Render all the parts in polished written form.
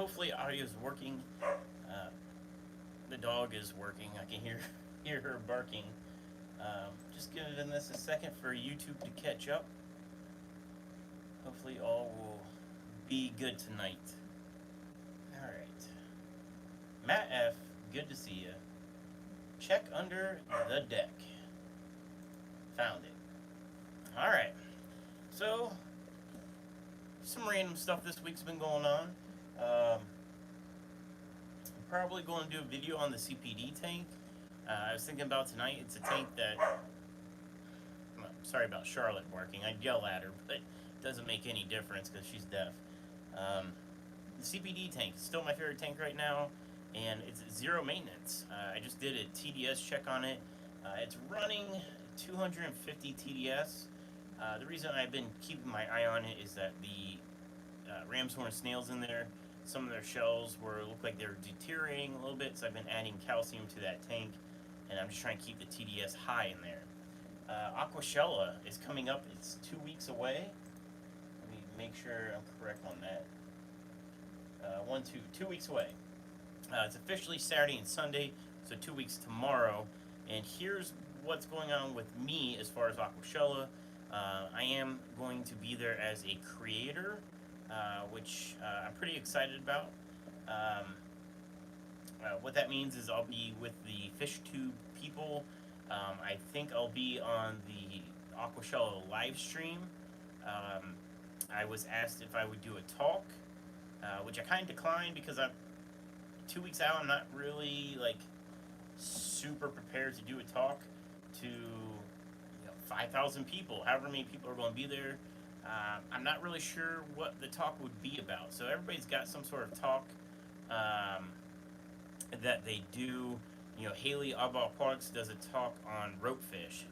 hopefully audio is working. Uh, the dog is working. I can hear her barking. Just giving this a second for YouTube to catch up. Hopefully all will be good tonight. All right, Matt F. Good to see you. Check under the deck. Found it. All right. So some random stuff this week's been going on. I'm probably going to do a video on the CPD tank. I was thinking about tonight. It's a tank that. Sorry about Charlotte barking. I'd yell at her, but it doesn't make any difference because she's deaf. The CPD tank is still my favorite tank right now, and it's zero maintenance. I just did a TDS check on it. It's running 250 TDS. The reason I've been keeping my eye on it is that the ram's horn snails in there, some of their shells look like they're deteriorating a little bit, so I've been adding calcium to that tank, and I'm just trying to keep the TDS high in there. Aquashella is coming up. It's 2 weeks away. Let me make sure I'm correct on that. 2 weeks away. It's officially Saturday and Sunday, so 2 weeks tomorrow. And here's what's going on with me as far as Aquashella. I am going to be there as a creator, which I'm pretty excited about. What that means is I'll be with the fish tube people. I think I'll be on the Aquashella live stream. I was asked if I would do a talk, which I kind of declined because I'm 2 weeks out. I'm not really super prepared to do a talk to 5,000 people, however many people are going to be there. I'm not really sure what the talk would be about. So everybody's got some sort of talk that they do. Haley Oddball Aquatics does a talk on ropefish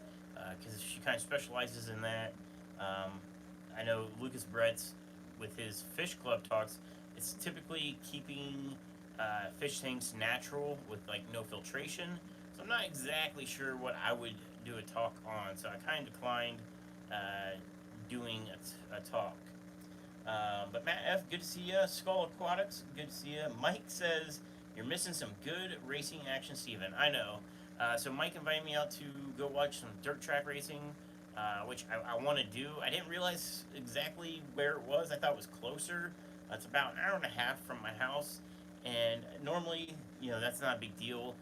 because she kind of specializes in that. I know Lucas Brett's with his fish club talks. It's typically keeping fish tanks natural with no filtration. So I'm not exactly sure what I would do a talk on. So I kind of declined doing a talk. But Matt F, good to see you. Skull Aquatics, good to see you. Mike says, you're missing some good racing action, Steven. I know. So Mike invited me out to go watch some dirt track racing, which I want to do. I didn't realize exactly where it was. I thought it was closer. It's about an hour and a half from my house. And normally, that's not a big deal.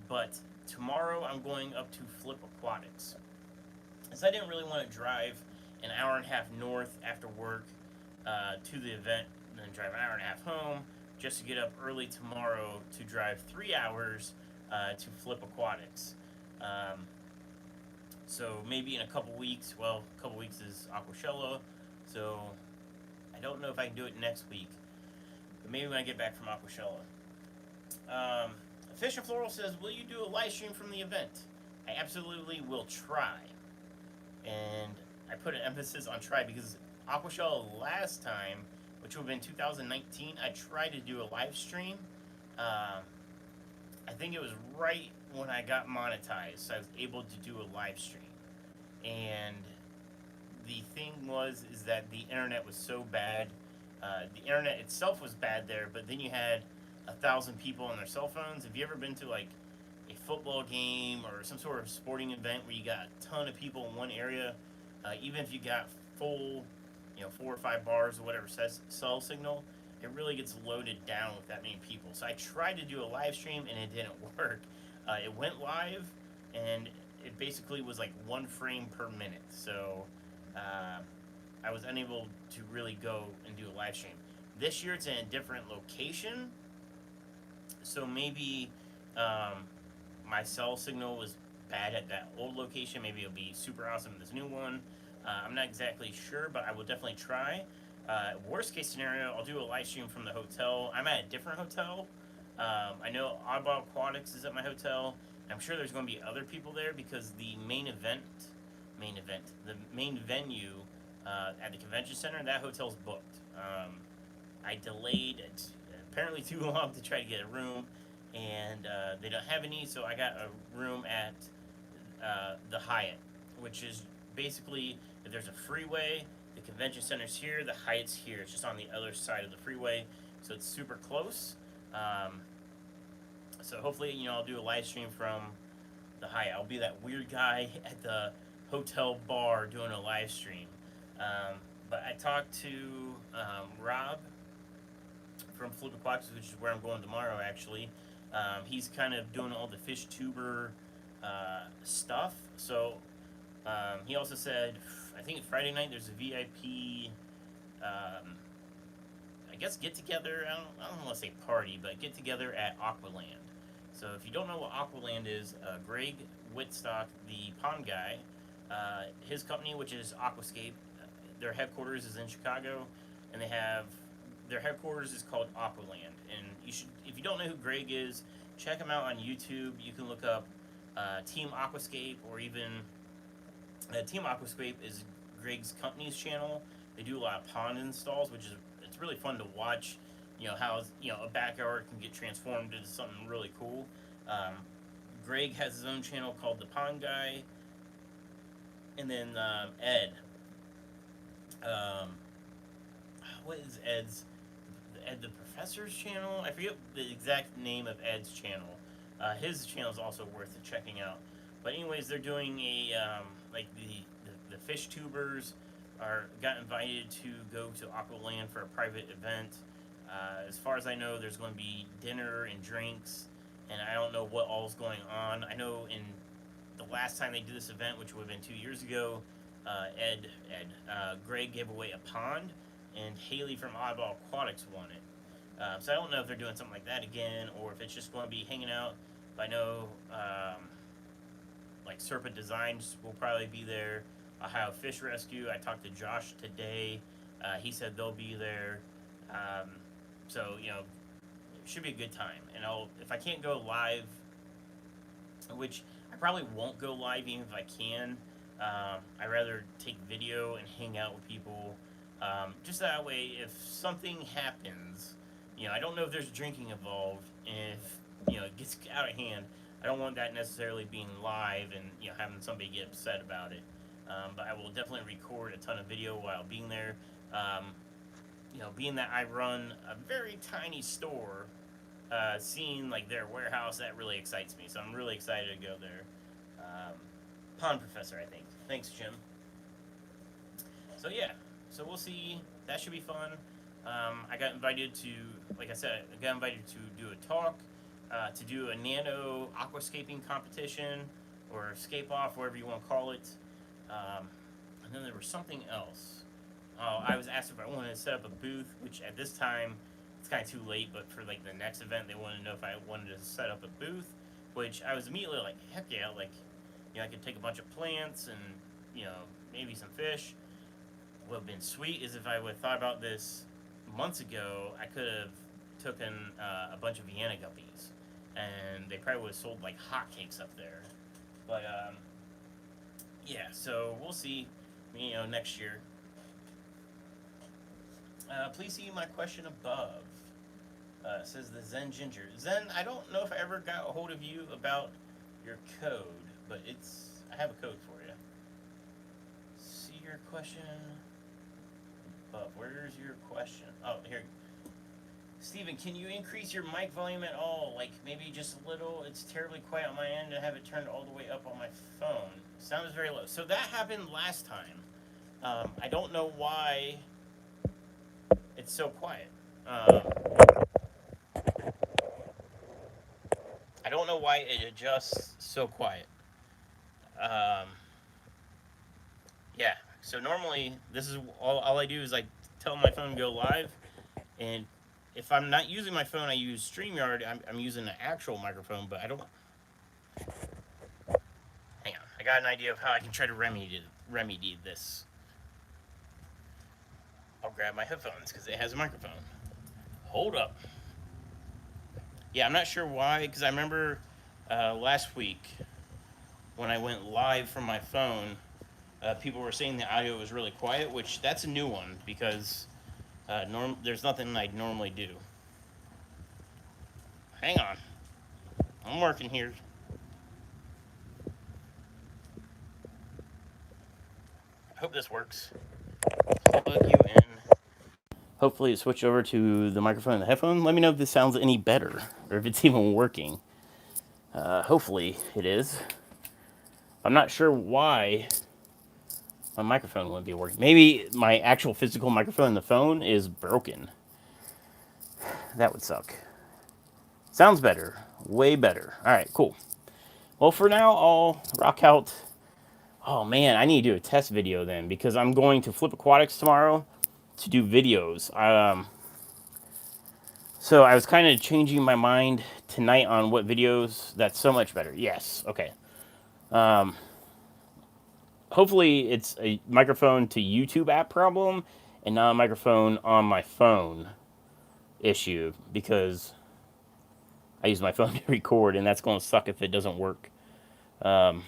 But tomorrow I'm going up to Flip Aquatics. So I didn't really want to drive an hour and a half north after work to the event, and then drive an hour and a half home, just to get up early tomorrow to drive 3 hours to Flip Aquatics. So maybe in a couple weeks, a couple weeks is Aquashella, so I don't know if I can do it next week, but maybe when I get back from Aquashella. Fish and Floral says, will you do a live stream from the event? I absolutely will try. And I put an emphasis on try because Aquashella last time, which would have been 2019, I tried to do a live stream. I think it was right when I got monetized, so I was able to do a live stream. And the thing is that the internet was so bad. The internet itself was bad there, but then you had 1,000 people on their cell phones. Have you ever been to a football game or some sort of sporting event where you got a ton of people in one area? Even if you got full 4 or 5 bars or whatever cell signal, it really gets loaded down with that many people. So I tried to do a live stream and it didn't work. It went live and it basically was 1 frame per minute. So I was unable to really go and do a live stream. This year it's in a different location. So maybe my cell signal was bad at that old location. Maybe it'll be super awesome in this new one. I'm not exactly sure, but I will definitely try. Worst case scenario, I'll do a live stream from the hotel. I'm at a different hotel. I know Oddball Aquatics is at my hotel. I'm sure there's going to be other people there because the main venue at the convention center, that hotel's booked. I delayed it apparently too long to try to get a room, and they don't have any, so I got a room at the Hyatt, which is basically, if there's a freeway, the convention center's here, the Hyatt's here. It's just on the other side of the freeway. so it's super close. So hopefully, I'll do a live stream from the Hyatt. I'll be that weird guy at the hotel bar doing a live stream. But I talked to Rob from Flip Aquatics, which is where I'm going tomorrow, actually. He's kind of doing all the fish tuber stuff. So he also said, I think Friday night there's a VIP, I guess, get together. I don't want to say party, but get together at Aqualand. So if you don't know what Aqualand is, Greg Whitstock, the pond guy, his company, which is Aquascape, their headquarters is in Chicago, and their headquarters is called Aqualand. And you should, if you don't know who Greg is, check him out on YouTube. You can look up Team Aquascape, or even Team Aquascape is Greg's company's channel. They do a lot of pond installs, which is, it's really fun to watch. How a backyard can get transformed into something really cool. Greg has his own channel called The Pond Guy, and then Ed. What is Ed's? Ed the Professor's channel? I forget the exact name of Ed's channel. His channel is also worth checking out. But anyways, they're doing a like the fish tubers got invited to go to Aqualand for a private event. As far as I know, there's going to be dinner and drinks, and I don't know what all's going on. I know in the last time they did this event, which would have been 2 years ago, Greg gave away a pond, and Haley from Oddball Aquatics won it. So I don't know if they're doing something like that again, or if it's just going to be hanging out. But I know, like Serpent Designs will probably be there. Ohio Fish Rescue, I talked to Josh today. He said they'll be there. So, it should be a good time. And if I can't go live, which I probably won't go live even if I can, I'd rather take video and hang out with people. Just that way, if something happens, I don't know if there's drinking involved, and if, it gets out of hand, I don't want that necessarily being live and, having somebody get upset about it. But I will definitely record a ton of video while being there. Being that I run a very tiny store, seeing like their warehouse, that really excites me. So I'm really excited to go there. Pond Professor, I think. Thanks, Jim. So yeah, so we'll see. That should be fun. I got invited to, like I said, to do a talk, to do a nano aquascaping competition, or scape off, whatever you want to call it. And then there was something else. I was asked if I wanted to set up a booth, which at this time, it's kind of too late, but for like the next event, they wanted to know if I wanted to set up a booth, which I was immediately like, heck yeah, like, I could take a bunch of plants and, maybe some fish. What would have been sweet is if I would have thought about this months ago, I could have taken a bunch of Vienna guppies, and they probably would have sold like hotcakes up there. But, yeah, so we'll see, next year. Please see my question above. Says the Zen Ginger. Zen, I don't know if I ever got a hold of you about your code, but I have a code for you. See your question above. Where's your question? Oh, here. Steven, can you increase your mic volume at all? Like maybe just a little? It's terribly quiet on my end to have it turned all the way up on my phone. Sounds very low. So that happened last time. I don't know why it's so quiet. I don't know why it adjusts so quiet. Yeah, so normally this is all I do is I tell my phone to go live, and if I'm not using my phone, I use StreamYard. I'm using an actual microphone, but I don't. Hang on, I got an idea of how I can try to remedy this. I'll grab my headphones because it has a microphone. Hold up. Yeah, I'm not sure why, because I remember last week when I went live from my phone, people were saying the audio was really quiet, which that's a new one because there's nothing I'd normally do. Hang on. I'm working here. I hope this works. I'll plug you in. Hopefully it switched over to the microphone and the headphone. Let me know if this sounds any better or if it's even working. Hopefully it is. I'm not sure why my microphone wouldn't be working. Maybe my actual physical microphone in the phone is broken. That would suck. Sounds better. Way better. All right, cool. Well, for now, I'll rock out. Oh, man, I need to do a test video then because I'm going to Flip Aquatics tomorrow to do videos. So I was kind of changing my mind tonight on what videos. That's so much better. Yes. Okay. Hopefully it's a microphone to YouTube app problem and not a microphone on my phone issue because I use my phone to record and that's going to suck if it doesn't work. Unless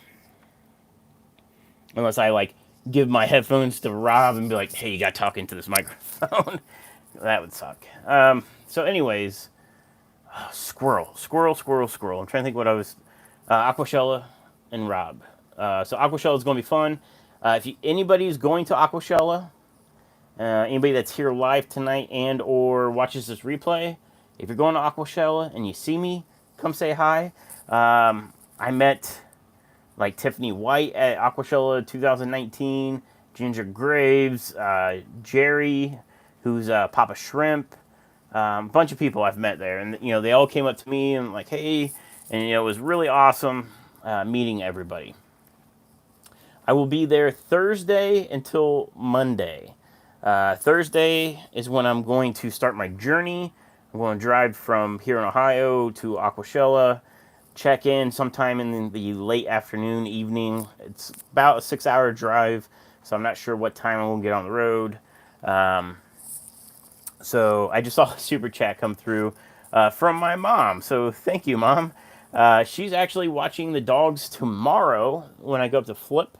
I like give my headphones to Rob and be like, hey, you got to talk into this microphone. That would suck. So anyways, squirrel. I'm trying to think what I was, Aquashella and Rob. So Aquashella is going to be fun. If anybody's going to Aquashella, anybody that's here live tonight and or watches this replay, if you're going to Aquashella and you see me, come say hi. I met like Tiffany White at Aquashella 2019, Ginger Graves, Jerry, who's Papa Shrimp, a bunch of people I've met there, and they all came up to me and like, hey, and it was really awesome meeting everybody. I will be there Thursday until Monday. Thursday is when I'm going to start my journey. I'm going to drive from here in Ohio to Aquashella, check in sometime in the late afternoon, evening. It's about a 6-hour drive, so I'm not sure what time I will get on the road. So I just saw a super chat come through from my mom. So thank you, Mom. She's actually watching the dogs tomorrow when I go up to Flip.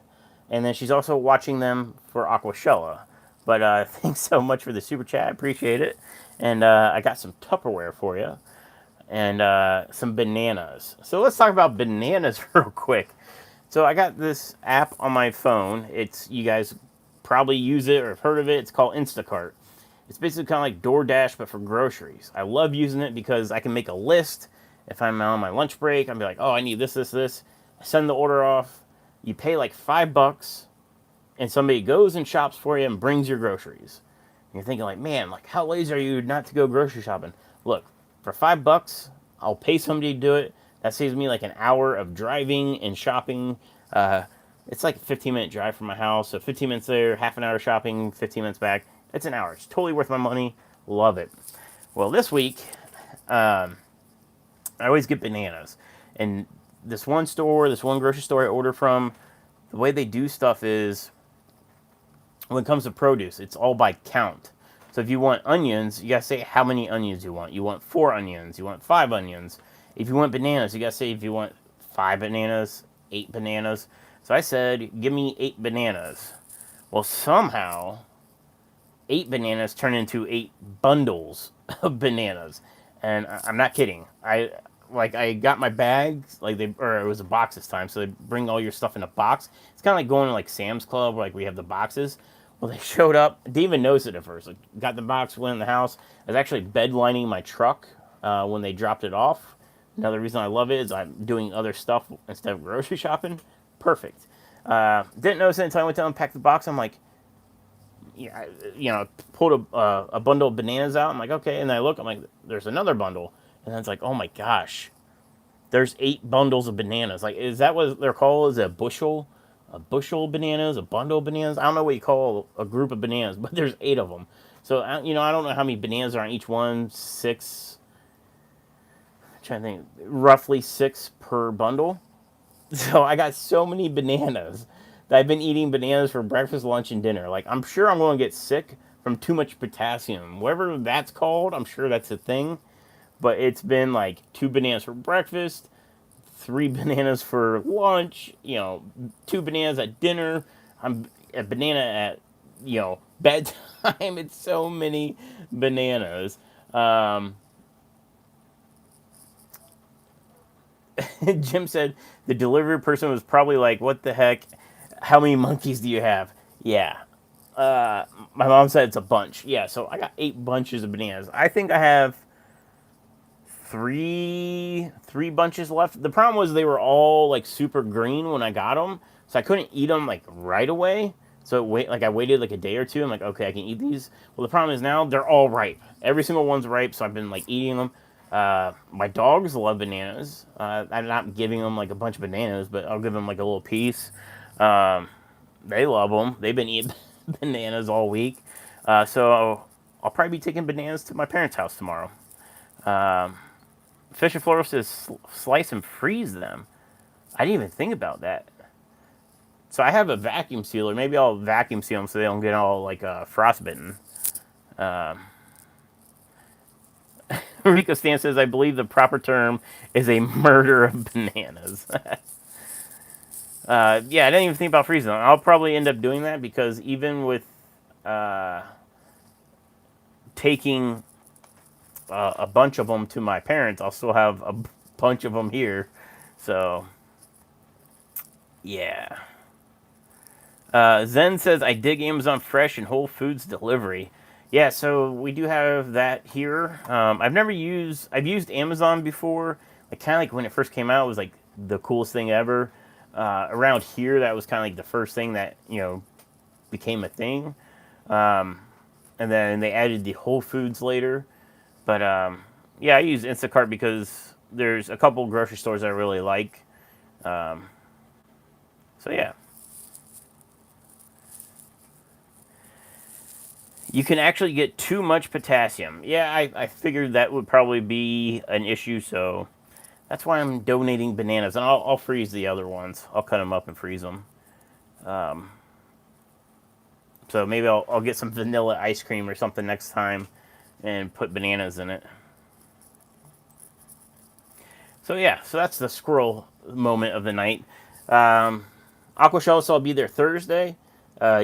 And then she's also watching them for Aquashella. But thanks so much for the super chat. I appreciate it. And I got some Tupperware for you. And some bananas. So let's talk about bananas real quick. So I got this app on my phone. You guys probably use it or have heard of it. It's called Instacart. It's basically kind of like DoorDash, but for groceries. I love using it because I can make a list. If I'm on my lunch break, I'll be like, oh, I need this, this, this. I send the order off. You pay like $5, and somebody goes and shops for you and brings your groceries. And you're thinking like, man, like how lazy are you not to go grocery shopping? Look, for $5, I'll pay somebody to do it. That saves me like an hour of driving and shopping. It's like a 15-minute drive from my house, so 15 minutes there, half an hour shopping, 15 minutes back. It's an hour. It's totally worth my money. Love it. Well, this week, I always get bananas. And this one grocery store I order from, the way they do stuff is, when it comes to produce, it's all by count. So if you want onions, you gotta say how many onions you want. You want 4 onions, you want 5 onions. If you want bananas, you gotta say if you want 5 bananas, 8 bananas. So I said, give me 8 bananas. Well, somehow, 8 bananas turn into 8 bundles of bananas. And I'm not kidding. I got my bags, it was a box this time, so they bring all your stuff in a box. It's kind of like going to like Sam's Club, where like we have the boxes. Well, they showed up, didn't even notice it at first. Like, got the box, went in the house. I was actually bed lining my truck when they dropped it off. Another reason I love it is I'm doing other stuff instead of grocery shopping. Perfect. Didn't notice it until I went to unpack the box. I'm like, yeah, pulled a bundle of bananas out. I'm like, okay, and then I look, I'm like, there's another bundle. And then it's like, oh my gosh, there's 8 bundles of bananas. Like, is that what they're called? Is it a bushel? A bushel of bananas? A bundle of bananas? I don't know what you call a group of bananas, but there's 8 of them. So, I don't know how many bananas are on each one. 6. I'm trying to think. Roughly 6 per bundle. So, I got so many bananas that I've been eating bananas for breakfast, lunch, and dinner. Like, I'm sure I'm going to get sick from too much potassium. Whatever that's called, I'm sure that's a thing. But it's been like 2 bananas for breakfast, 3 bananas for lunch, 2 bananas at dinner, a banana at, bedtime. It's so many bananas. Jim said the delivery person was probably like, what the heck? How many monkeys do you have? Yeah. My mom said it's a bunch. Yeah, so I got 8 bunches of bananas. I think I have three bunches left. The problem was they were all like super green when I got them, so I couldn't eat them like right away. So I waited like a day or two. I'm like, okay, I can eat these. Well, the problem is now they're all ripe. Every single one's ripe, so I've been like eating them. My dogs love bananas. I'm not giving them like a bunch of bananas, but I'll give them like a little piece. Um, they love them. They've been eating bananas all week. So I'll probably be taking bananas to my parents' house tomorrow. Um, Fish and Floral says slice and freeze them. I didn't even think about that. So I have a vacuum sealer. Maybe I'll vacuum seal them so they don't get all like frostbitten. Um, Rico Stan says, I believe the proper term is a murder of bananas. Yeah, I didn't even think about freezing them. I'll probably end up doing that because even with uh, taking a bunch of them to my parents, I'll still have a bunch of them here. So, yeah. Zen says, I dig Amazon Fresh and Whole Foods delivery. Yeah, so we do have that here. I've used Amazon before. Like, kind of like when it first came out, it was like the coolest thing ever. Around here, that was kind of like the first thing that, became a thing. Um, and then they added the Whole Foods later. But yeah, I use Instacart because there's a couple grocery stores I really like. Um, so yeah. You can actually get too much potassium. Yeah, I figured that would probably be an issue, so that's why I'm donating bananas. And I'll freeze the other ones. I'll cut them up and freeze them. Um, so maybe I'll get some vanilla ice cream or something next time and put bananas in it. So yeah, so that's the squirrel moment of the night. Um, Aqua Shell, so I'll be there Thursday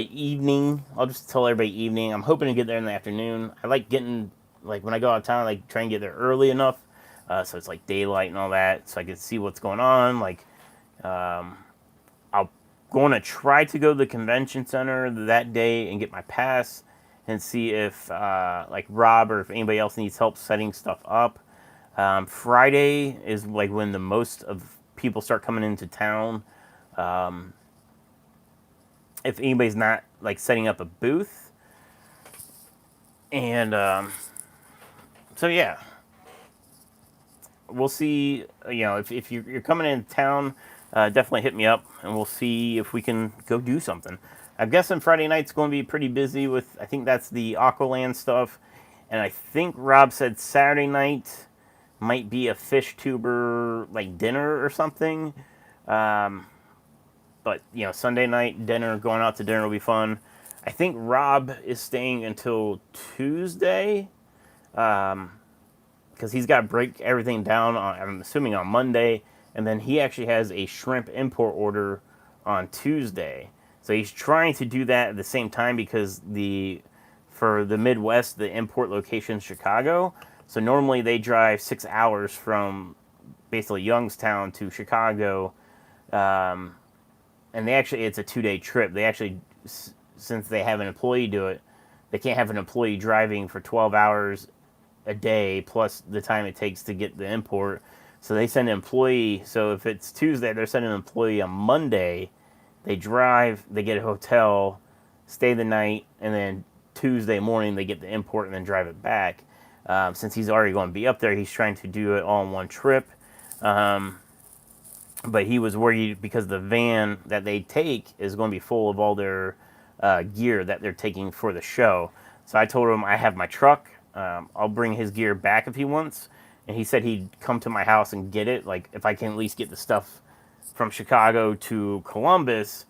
evening. I'll just tell everybody evening. I'm hoping to get there in the afternoon. I like getting, like, when I go out of town, I like try and get there early enough so it's like daylight and all that, so I can see what's going on. Like, I'll going to try to go to the convention center that day and get my pass and see if like Rob or if anybody else needs help setting stuff up. Friday is like when the most of people start coming into town. Um, if anybody's not like setting up a booth, and so yeah, we'll see. If you're coming into town, definitely hit me up, and we'll see if we can go do something. I'm guessing Friday night's going to be pretty busy with. I think that's the Aqualand stuff, and I think Rob said Saturday night might be a fish tuber like dinner or something. Um, but Sunday night dinner, going out to dinner will be fun. I think Rob is staying until Tuesday, because he's got to break everything down. I'm assuming on Monday, and then he actually has a shrimp import order on Tuesday. So he's trying to do that at the same time because for the Midwest, the import location is Chicago. So normally they drive 6 hours from basically Youngstown to Chicago, and it's a 2-day trip. They actually, since they have an employee do it, they can't have an employee driving for 12 hours a day plus the time it takes to get the import. So they send an employee. So if it's Tuesday, they're sending an employee on Monday. They drive, they get a hotel, stay the night, and then Tuesday morning they get the import and then drive it back. Since he's already going to be up there, he's trying to do it all in one trip. But he was worried because the van that they take is going to be full of all their gear that they're taking for the show. So I told him I have my truck. I'll bring his gear back if he wants. And he said he'd come to my house and get it. Like, if I can at least get the stuff from Chicago to Columbus,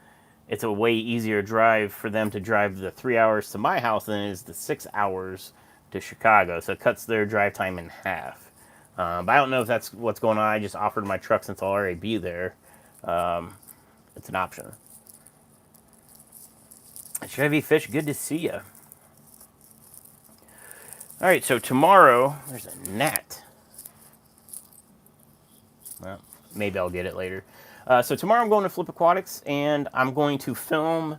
it's a way easier drive for them to drive the 3 hours to my house than it is the 6 hours to Chicago. So it cuts their drive time in half. But I don't know if that's what's going on. I just offered my truck since I'll already be there. It's an option. Chevy Fish, good to see you. All right, so tomorrow, there's a gnat. Well, maybe I'll get it later. So tomorrow I'm going to Flip Aquatics, and I'm going to film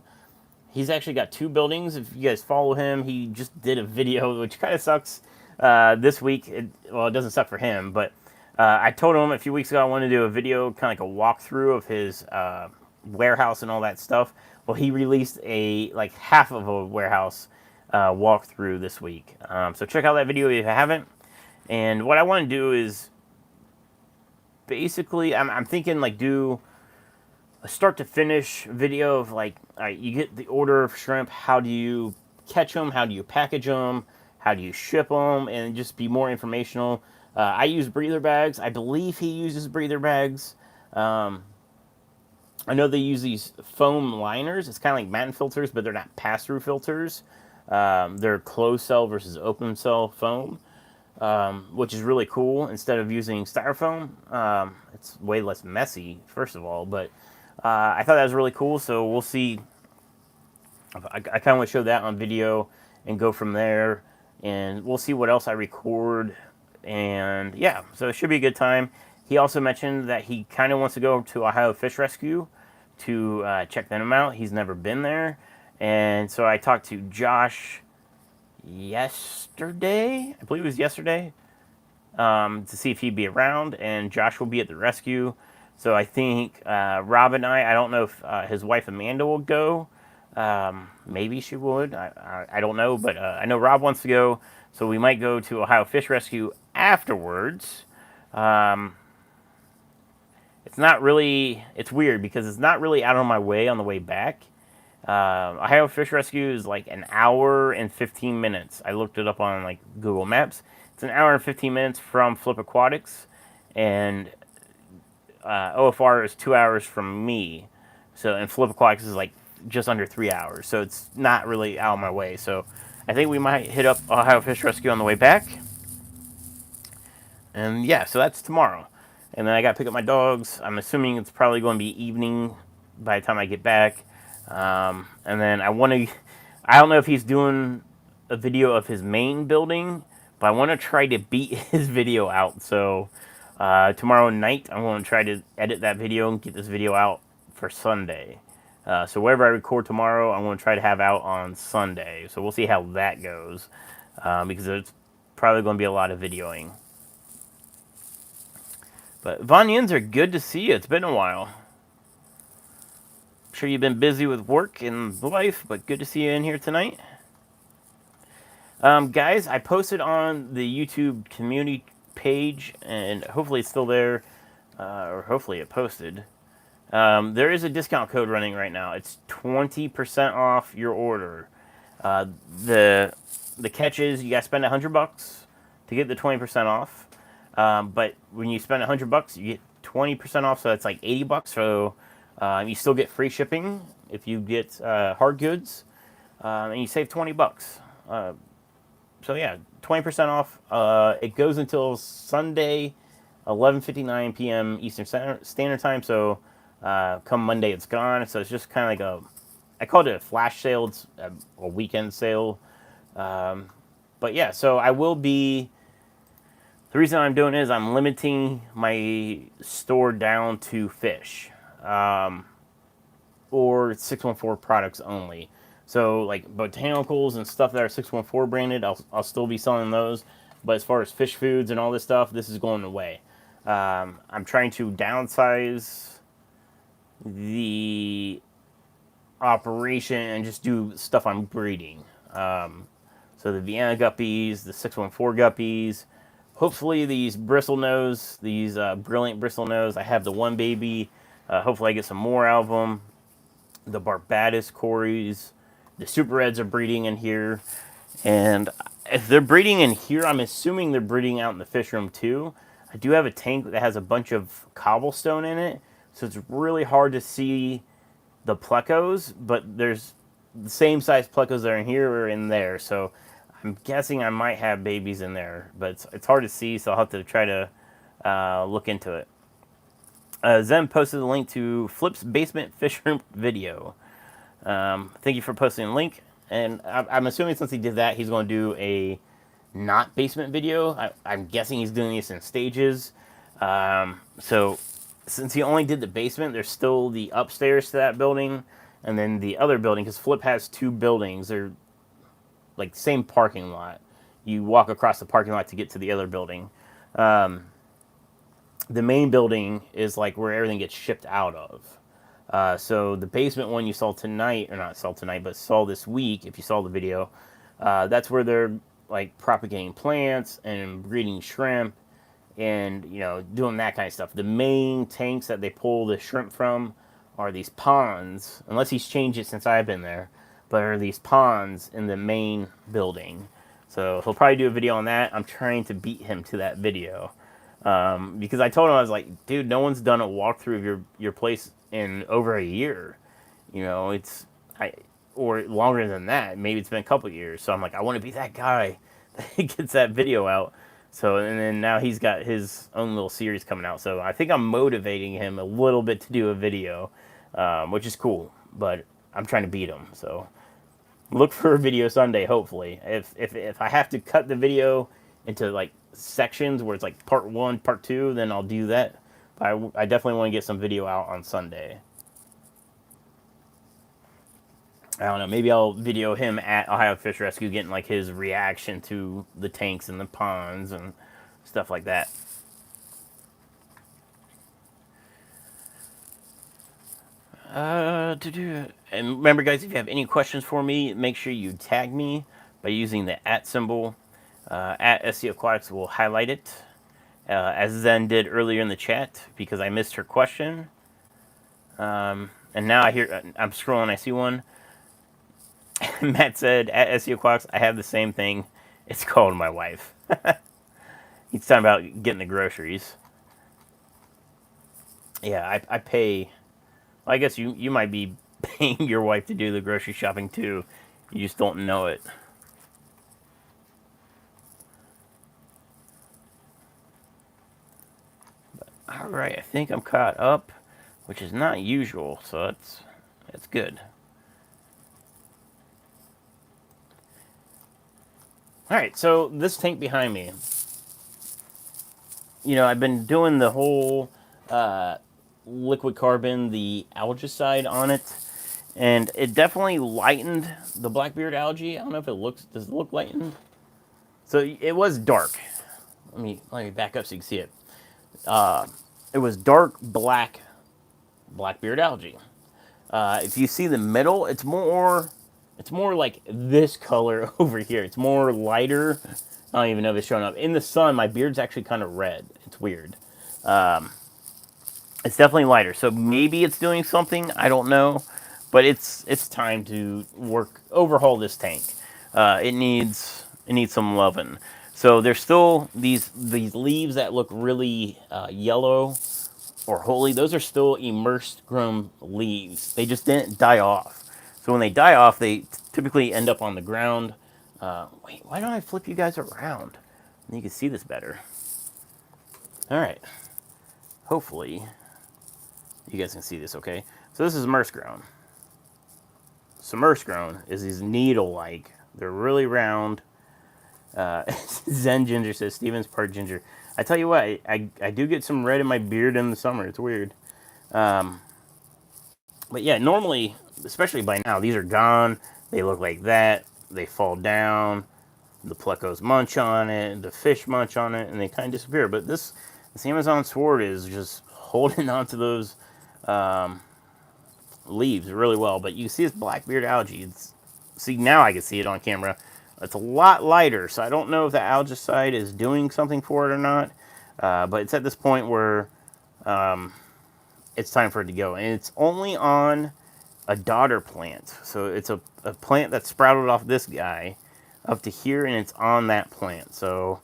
He's actually got 2 buildings. If you guys follow him, he just did a video, which kind of sucks this week. Well, it doesn't suck for him, but I told him a few weeks ago I wanted to do a video, kind of like a walkthrough of his warehouse and all that stuff. Well, he released a like half of a warehouse walkthrough this week. So check out that video if you haven't. And what I want to do is basically, I'm thinking like do a start to finish video of like, all right, you get the order of shrimp. How do you catch them? How do you package them? How do you ship them? And just be more informational. I use breather bags. I believe he uses breather bags. I know they use these foam liners. It's kind of like Manton filters, but they're not pass-through filters. They're closed cell versus open cell foam, which is really cool. Instead of using styrofoam, it's way less messy, first of all. But I thought that was really cool, so we'll see. I kind of want to show that on video and go from there. And we'll see what else I record. And yeah, so it should be a good time. He also mentioned that he kind of wants to go to Ohio Fish Rescue to check them out. He's never been there. And so I talked to Josh yesterday. I believe it was yesterday. To see if he'd be around. And Josh will be at the rescue. So I think Rob and I don't know if his wife Amanda will go. Maybe she would. I don't know. But I know Rob wants to go. So we might go to Ohio Fish Rescue afterwards. It's not really, it's weird because it's not really out on my way on the way back. Ohio Fish Rescue is like an hour and 15 minutes. I looked it up on like Google Maps. It's an hour and 15 minutes from Flip Aquatics. And OFR is 2 hours from me. So, and Flip Aquatics is like just under 3 hours. So it's not really out of my way. So I think we might hit up Ohio Fish Rescue on the way back. And yeah, so that's tomorrow. And then I got to pick up my dogs. I'm assuming it's probably going to be evening by the time I get back. And then I don't know if he's doing a video of his main building, but I want to try to beat his video out. So tomorrow night, I'm going to try to edit that video and get this video out for Sunday. So whatever I record tomorrow, I'm going to try to have out on Sunday. So we'll see how that goes, because it's probably going to be a lot of videoing. But Von Yins are good to see you. It's been a while. I'm sure you've been busy with work and life, but good to see you in here tonight. Guys, I posted on the YouTube community page, and hopefully it's still there, or hopefully it posted. There is a discount code running right now. It's 20% off your order. The catch is you got to spend $100 to get the 20% off. But when you spend $100, you get 20% off, so it's like $80. So you still get free shipping if you get hard goods, and you save $20. So yeah, 20% off. It goes until Sunday, 11:59 p.m. Eastern Standard Time. So come Monday, it's gone. So it's just kind of like I called it a flash sale. It's a weekend sale. But yeah, so I will be. The reason I'm doing it is I'm limiting my store down to fish, or 614 products only. So like botanicals and stuff that are 614 branded, I'll still be selling those. But as far as fish foods and all this stuff, this is going away. I'm trying to downsize the operation and just do stuff I'm breeding. So the Vienna guppies, the 614 guppies. Hopefully these bristlenose, these brilliant bristlenose. I have the one baby. Hopefully I get some more out of them. The Barbados Cories. The Super Reds are breeding in here. And if they're breeding in here, I'm assuming they're breeding out in the fish room too. I do have a tank that has a bunch of cobblestone in it. So it's really hard to see the plecos. But there's the same size plecos that are in here or in there. So I'm guessing I might have babies in there, but it's hard to see, so I'll have to try to look into it. Zen posted a link to Flip's basement fish room video. Thank you for posting the link. And I'm assuming since he did that, he's going to do a not basement video. I'm guessing he's doing this in stages. So since he only did the basement, there's still the upstairs to that building. And then the other building, because Flip has two buildings, they're like same parking lot. You walk across the parking lot to get to the other building. The main building is like where everything gets shipped out of. So the basement one you saw tonight, or not saw tonight, but saw this week, if you saw the video, that's where they're like propagating plants and breeding shrimp and, you know, doing that kind of stuff. The main tanks that they pull the shrimp from are these ponds, unless he's changed it since I've been there, but are these ponds in the main building. So he'll probably do a video on that. I'm trying to beat him to that video. Because I told him, I was like, dude, no one's done a walkthrough of your place in over a year. You know, or longer than that. Maybe it's been a couple years. So I'm like, I want to be that guy that gets that video out. So, and then now he's got his own little series coming out. So I think I'm motivating him a little bit to do a video, which is cool. But I'm trying to beat him. So look for a video Sunday, hopefully. If I have to cut the video into like sections where it's like part 1, part 2, then I'll do that. But I definitely want to get some video out on Sunday. I don't know, maybe I'll video him at Ohio Fish Rescue getting like his reaction to the tanks and the ponds and stuff like that. And remember, guys, if you have any questions for me, make sure you tag me by using the @ symbol. At SC Aquatics will highlight it, as Zen did earlier in the chat because I missed her question. And now I'm scrolling, I see one. Matt said, at SC Aquatics, I have the same thing. It's called my wife. He's talking about getting the groceries. Yeah, I pay. Well, I guess you might be paying your wife to do the grocery shopping too. You just don't know it. All right, I think I'm caught up, which is not usual, so that's good. All right, so this tank behind me, you know, I've been doing the whole liquid carbon, the algicide on it, and it definitely lightened the blackbeard algae. I don't know if does it look lightened? So it was dark. Let me back up so you can see it. It was dark blackbeard algae. If you see the middle, it's more like this color over here. It's more lighter. I don't even know if it's showing up. In the sun, my beard's actually kind of red. It's weird. It's definitely lighter. So maybe it's doing something. I don't know. But it's time to overhaul this tank. It needs some loving. So there's still these leaves that look really yellow or holy. Those are still immersed grown leaves. They just didn't die off. So when they die off, they typically end up on the ground. Wait, why don't I flip you guys around? And you can see this better. All right. Hopefully, you guys can see this okay. So this is immersed grown. Submerged grown is these needle-like. They're really round. Zen Ginger says, Steven's part ginger. I tell you what, I do get some red in my beard in the summer. It's weird. But yeah, normally, especially by now, these are gone. They look like that. They fall down. The plecos munch on it. The fish munch on it. And they kind of disappear. But this Amazon sword is just holding on to those leaves really well. But you see this blackbeard algae. See, now I can see it on camera. It's a lot lighter, so I don't know if the algicide is doing something for it or not. But it's at this point where it's time for it to go. And it's only on a daughter plant. So it's a plant that sprouted off this guy up to here, and it's on that plant. So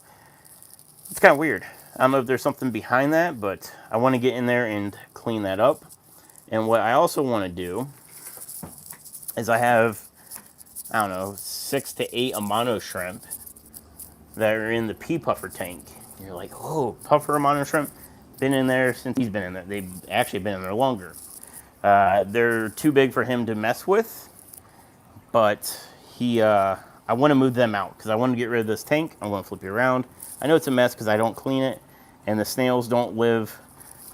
it's kind of weird. I don't know if there's something behind that, but I want to get in there and clean that up. And what I also want to do is I have, I don't know, 6 to 8 Amano shrimp that are in the pea puffer tank. And you're like, oh, puffer Amano shrimp? Been in there since he's been in there. They've actually been in there longer. They're too big for him to mess with, but I want to move them out because I want to get rid of this tank. I want to flip you around. I know it's a mess because I don't clean it, and the snails don't live.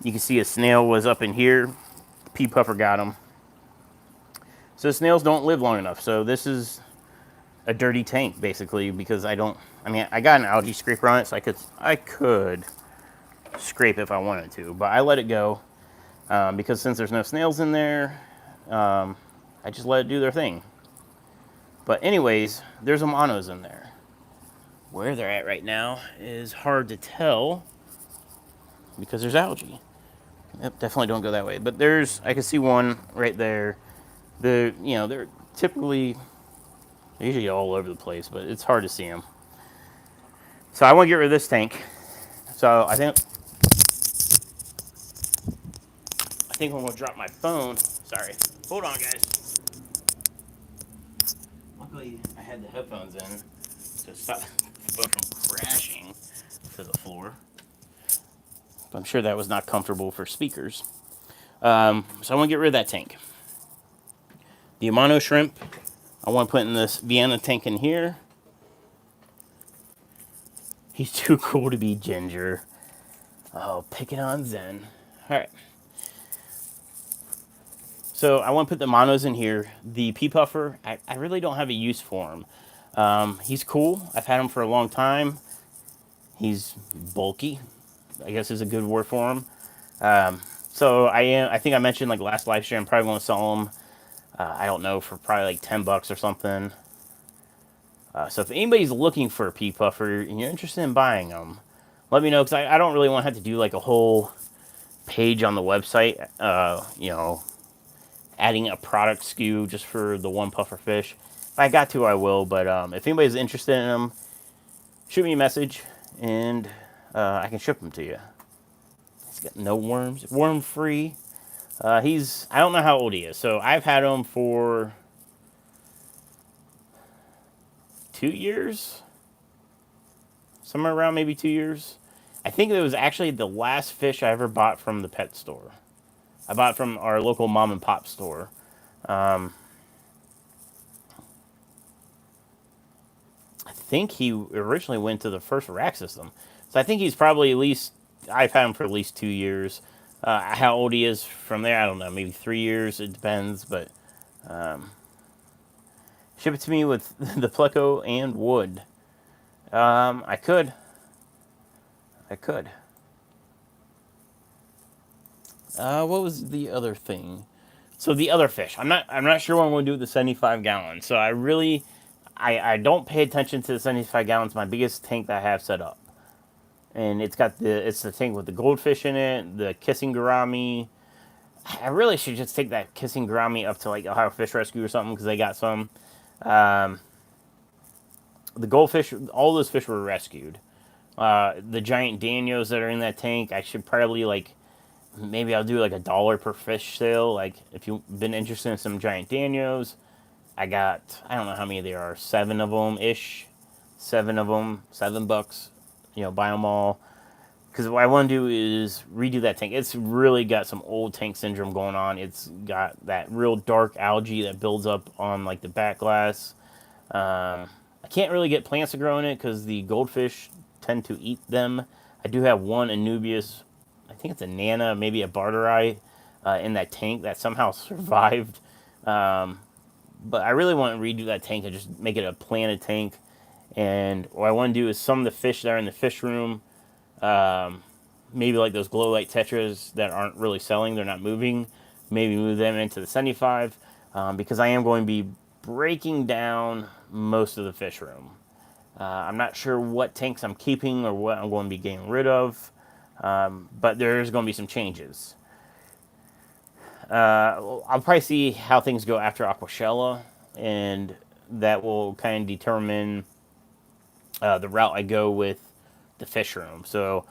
You can see a snail was up in here. Pea puffer got him. So the snails don't live long enough. So this is a dirty tank, basically, because I mean, I got an algae scraper on it, so I could scrape if I wanted to, but I let it go because since there's no snails in there, I just let it do their thing. But anyways, there's monos in there. Where they're at right now is hard to tell because there's algae. Yep, definitely don't go that way. But I can see one right there. They're typically, they're usually all over the place, but it's hard to see them. So I want to get rid of this tank. So I think I'm going to drop my phone. Sorry. Hold on, guys. Luckily, I had the headphones in to stop the phone from crashing to the floor. But I'm sure that was not comfortable for speakers. So I want to get rid of that tank. The Amano shrimp, I want to put in this Vienna tank in here. He's too cool to be ginger. Oh, picking on Zen. All right. So I want to put the monos in here. The pea puffer, I really don't have a use for him. He's cool. I've had him for a long time. He's bulky, I guess is a good word for him. So I think I mentioned like last live stream, I'm probably going to sell him, I don't know, for probably like $10 or something. So if anybody's looking for a pea puffer and you're interested in buying them, let me know, because I don't really want to have to do like a whole page on the website, adding a product SKU just for the one puffer fish. If I got to, I will, but if anybody's interested in them, shoot me a message and I can ship them to you. He's got no worms, worm free. I don't know how old he is, so I've had him for 2 years, somewhere around maybe 2 years. I think it was actually the last fish I ever bought from the pet store. I bought it from our local mom and pop store. I think he originally went to the first rack system. So I think he's probably I've had him for at least 2 years. How old he is from there, I don't know, maybe 3 years, it depends, but ship it to me with the pleco and wood. I could. What was the other thing? So the other fish, I'm not sure what I'm going to do with the 75 gallons. So I don't pay attention to the 75 gallons. My biggest tank that I have set up, and it's the tank with the goldfish in it, the kissing gourami. I really should just take that kissing gourami up to like Ohio Fish Rescue or something because they got some. The goldfish, all those fish were rescued. The giant danios that are in that tank, I should probably maybe I'll do like $1 per fish sale. Like if you've been interested in some giant danios, I don't know how many there are, 7 of them ish, 7 of them, $7. Buy them all. Because what I want to do is redo that tank. It's really got some old tank syndrome going on. It's got that real dark algae that builds up on like the back glass. I can't really get plants to grow in it because the goldfish tend to eat them. I do have one Anubias, I think it's a Nana, maybe a Barteri, in that tank that somehow survived. But I really want to redo that tank and just make it a planted tank. And what I want to do is some of the fish that are in the fish room, maybe like those glow light tetras that aren't really selling, they're not moving, maybe move them into the 75, because I am going to be breaking down most of the fish room. I'm not sure what tanks I'm keeping or what I'm going to be getting rid of, but there's going to be some changes. I'll probably see how things go after Aquashella, and that will kind of determine the route I go with the fish room. So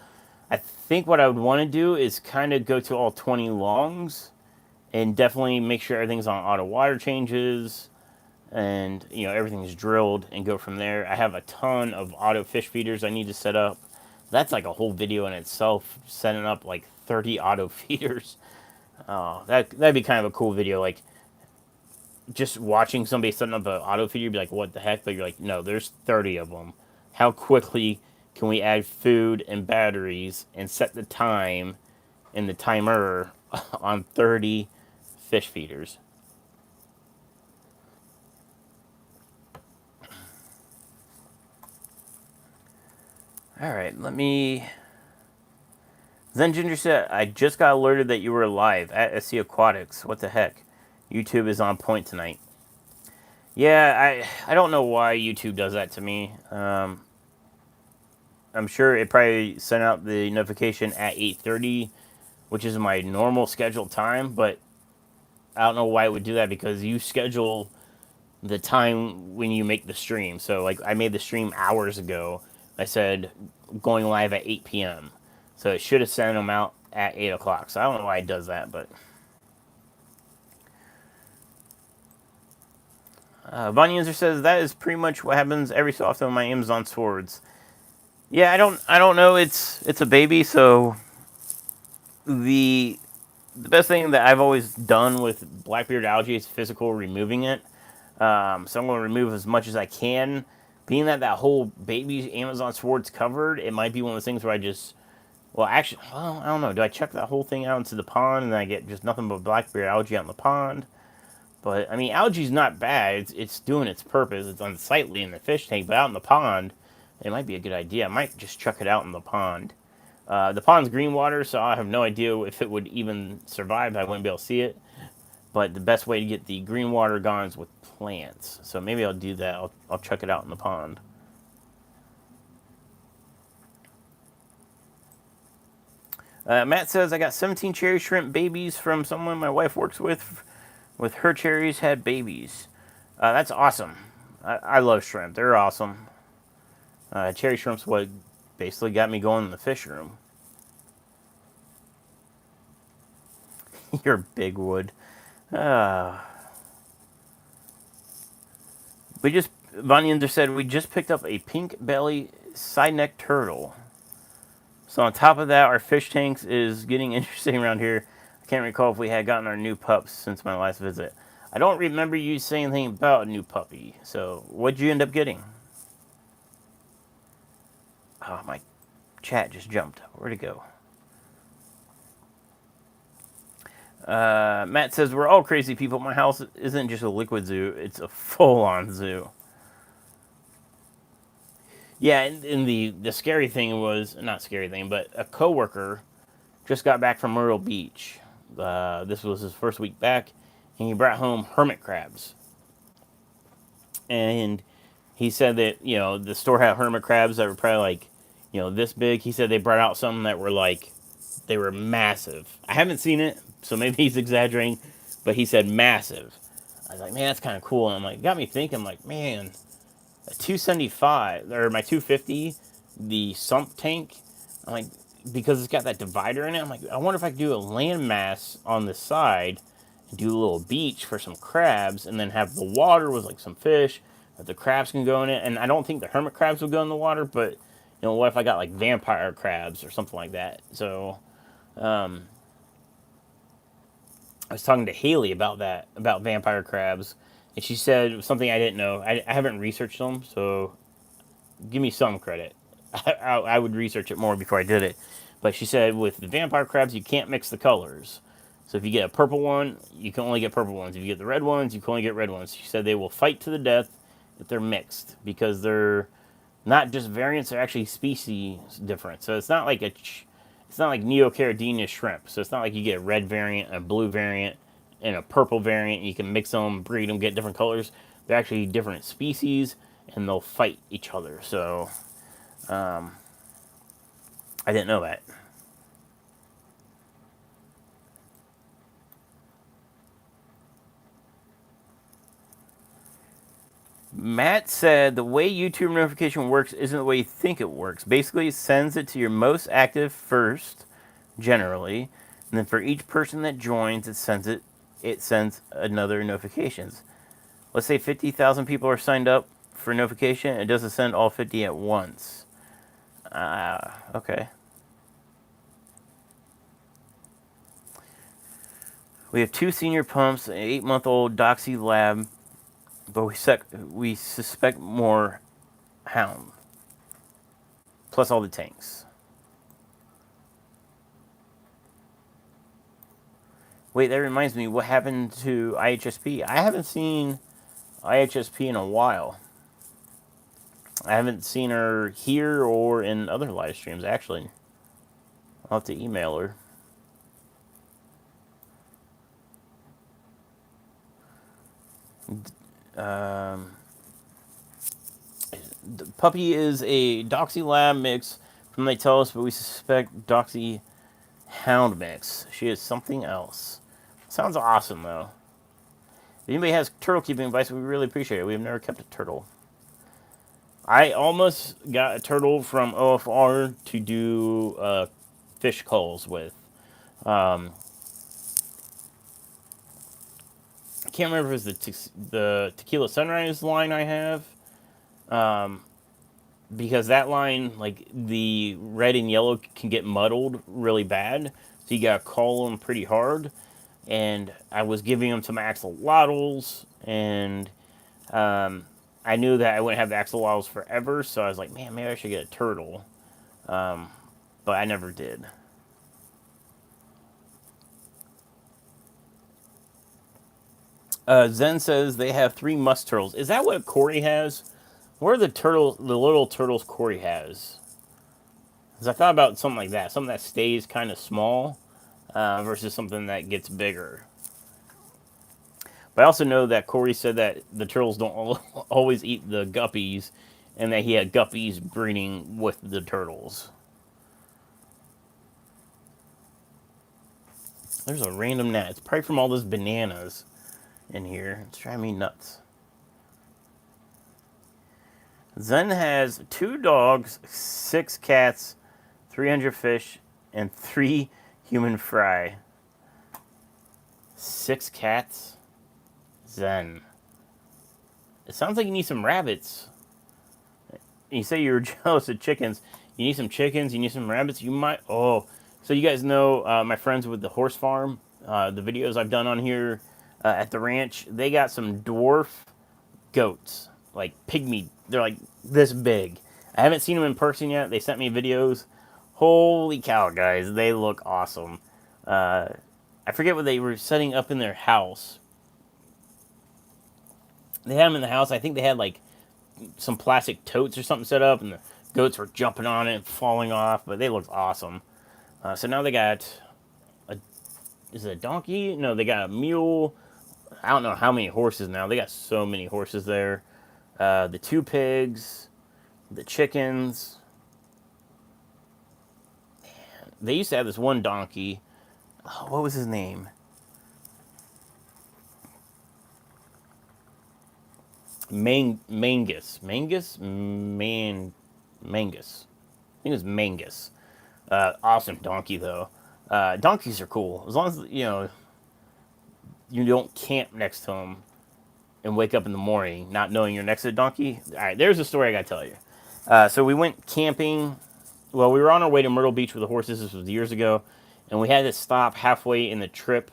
I think what I would want to do is kind of go to all 20 longs and definitely make sure everything's on auto water changes and everything's drilled and go from there. I have a ton of auto fish feeders I need to set up. That's like a whole video in itself, setting up like 30 auto feeders. That'd be kind of a cool video, like just watching somebody setting up an auto feeder, you'd be like, what the heck? But you're like, no, there's 30 of them. How quickly can we add food and batteries and set the time and the timer on 30 fish feeders? All right, let me. Zen Ginger said, I just got alerted that you were live at SC Aquatics. What the heck? YouTube is on point tonight. Yeah, I don't know why YouTube does that to me. I'm sure it probably sent out the notification at 8:30, which is my normal scheduled time, but I don't know why it would do that because you schedule the time when you make the stream. So, like, I made the stream hours ago. I said going live at 8 p.m. So it should have sent them out at 8 o'clock. So I don't know why it does that, but. Von User says that is pretty much what happens every so often on my Amazon swords. Yeah, I don't know. It's a baby, so the best thing that I've always done with Blackbeard algae is physical removing it. So I'm going to remove as much as I can. Being that whole baby Amazon sword's covered, it might be one of those things where I just, well, actually, well, I don't know. Do I chuck that whole thing out into the pond and then I get just nothing but Blackbeard algae out in the pond? But I mean, algae's not bad. It's doing its purpose. It's unsightly in the fish tank, but out in the pond, it might be a good idea. I might just chuck it out in the pond. The pond's green water, so I have no idea if it would even survive. I wouldn't be able to see it. But the best way to get the green water gone is with plants. So maybe I'll do that. I'll chuck it out in the pond. Matt says, I got 17 cherry shrimp babies from someone my wife works with. With her cherries had babies. That's awesome. I love shrimp. They're awesome. Cherry shrimp's what basically got me going in the fish room. You're big wood. Bonnie Ender said, we just picked up a pink belly side neck turtle. So on top of that, our fish tanks is getting interesting around here. I can't recall if we had gotten our new pups since my last visit. I don't remember you saying anything about a new puppy. So what'd you end up getting? Oh, my chat just jumped. Where'd it go? Matt says, we're all crazy people. My house isn't just a liquid zoo. It's a full-on zoo. Yeah, and the scary thing was, not scary thing, but a coworker just got back from Myrtle Beach. This was his first week back, and he brought home hermit crabs. And he said that, the store had hermit crabs that were probably like, this big. He said they brought out some that were like, they were massive. I haven't seen it, so maybe he's exaggerating, but he said massive. I was like, man, that's kind of cool. And I'm like, got me thinking, like, man, a 275 or my 250, the sump tank. I'm like, because it's got that divider in it. I'm like, I wonder if I could do a landmass on the side and do a little beach for some crabs, and then have the water with like some fish that the crabs can go in it. And I don't think the hermit crabs will go in the water, but what if I got like vampire crabs or something like that? So, I was talking to Haley about that, about vampire crabs, and she said something I didn't know. I haven't researched them, so give me some credit. I would research it more before I did it. But she said with the vampire crabs, you can't mix the colors. So if you get a purple one, you can only get purple ones. If you get the red ones, you can only get red ones. She said they will fight to the death if they're mixed, because they're not just variants; they're actually species different. So it's not like Neocaridina shrimp. So it's not like you get a red variant, a blue variant, and a purple variant. You can mix them, breed them, get different colors. They're actually different species, and they'll fight each other. So I didn't know that. Matt said the way YouTube notification works isn't the way you think it works. Basically, it sends it to your most active first, generally, and then for each person that joins, it sends another notifications. Let's say 50,000 people are signed up for notification. It doesn't send all 50 at once. Okay. We have 2 senior pumps, an 8-month-old Doxy lab, but we suspect more hound. Plus all the tanks. Wait, that reminds me, what happened to IHSP? I haven't seen IHSP in a while. I haven't seen her here or in other live streams, actually. I'll have to email her. Um, the puppy is a Doxy Lab mix from They Tell Us, but we suspect Doxy Hound mix. She is something else. Sounds awesome, though. If anybody has turtle keeping advice, we really appreciate it. We've never kept a turtle. I almost got a turtle from OFR to do fish culls with. Um, I can't remember if it was the Tequila Sunrise line I have. Because that line, like the red and yellow, can get muddled really bad. So you gotta call them pretty hard. And I was giving them some axolotls, and I knew that I wouldn't have the axolotls forever. So I was like, man, maybe I should get a turtle. But I never did. Zen says they have 3 musk turtles. Is that what Corey has? What are the turtles? The little turtles Corey has? Because I thought about something like that, something that stays kind of small versus something that gets bigger. But I also know that Corey said that the turtles don't always eat the guppies, and that he had guppies breeding with the turtles. There's a random gnat. It's probably from all those bananas in here. It's driving me nuts. Zen has 2 dogs, 6 cats, 300 fish, and 3 human fry. 6 cats? Zen. It sounds like you need some rabbits. You say you're jealous of chickens. You need some chickens, you need some rabbits. You might... Oh, so you guys know my friends with the horse farm, the videos I've done on here at the ranch, they got some dwarf goats, like pygmy. They're like this big. I haven't seen them in person yet. They sent me videos. Holy cow, guys, they look awesome. I forget what they were setting up in their house. They had them in the house. I think they had like some plastic totes or something set up, and the goats were jumping on it and falling off, but they looked awesome. So now they got is it a donkey? No, they got a mule. I don't know how many horses now. They got so many horses there. The 2 pigs, the chickens. Man, they used to have this one donkey. Oh, what was his name? Mangus. Mangus? Mangus. I think it was Mangus. Awesome donkey, though. Donkeys are cool. As long as, you don't camp next to them and wake up in the morning not knowing you're next to a donkey. All right, there's a story I got to tell you. So we went camping. Well, we were on our way to Myrtle Beach with the horses. This was years ago. And we had to stop halfway in the trip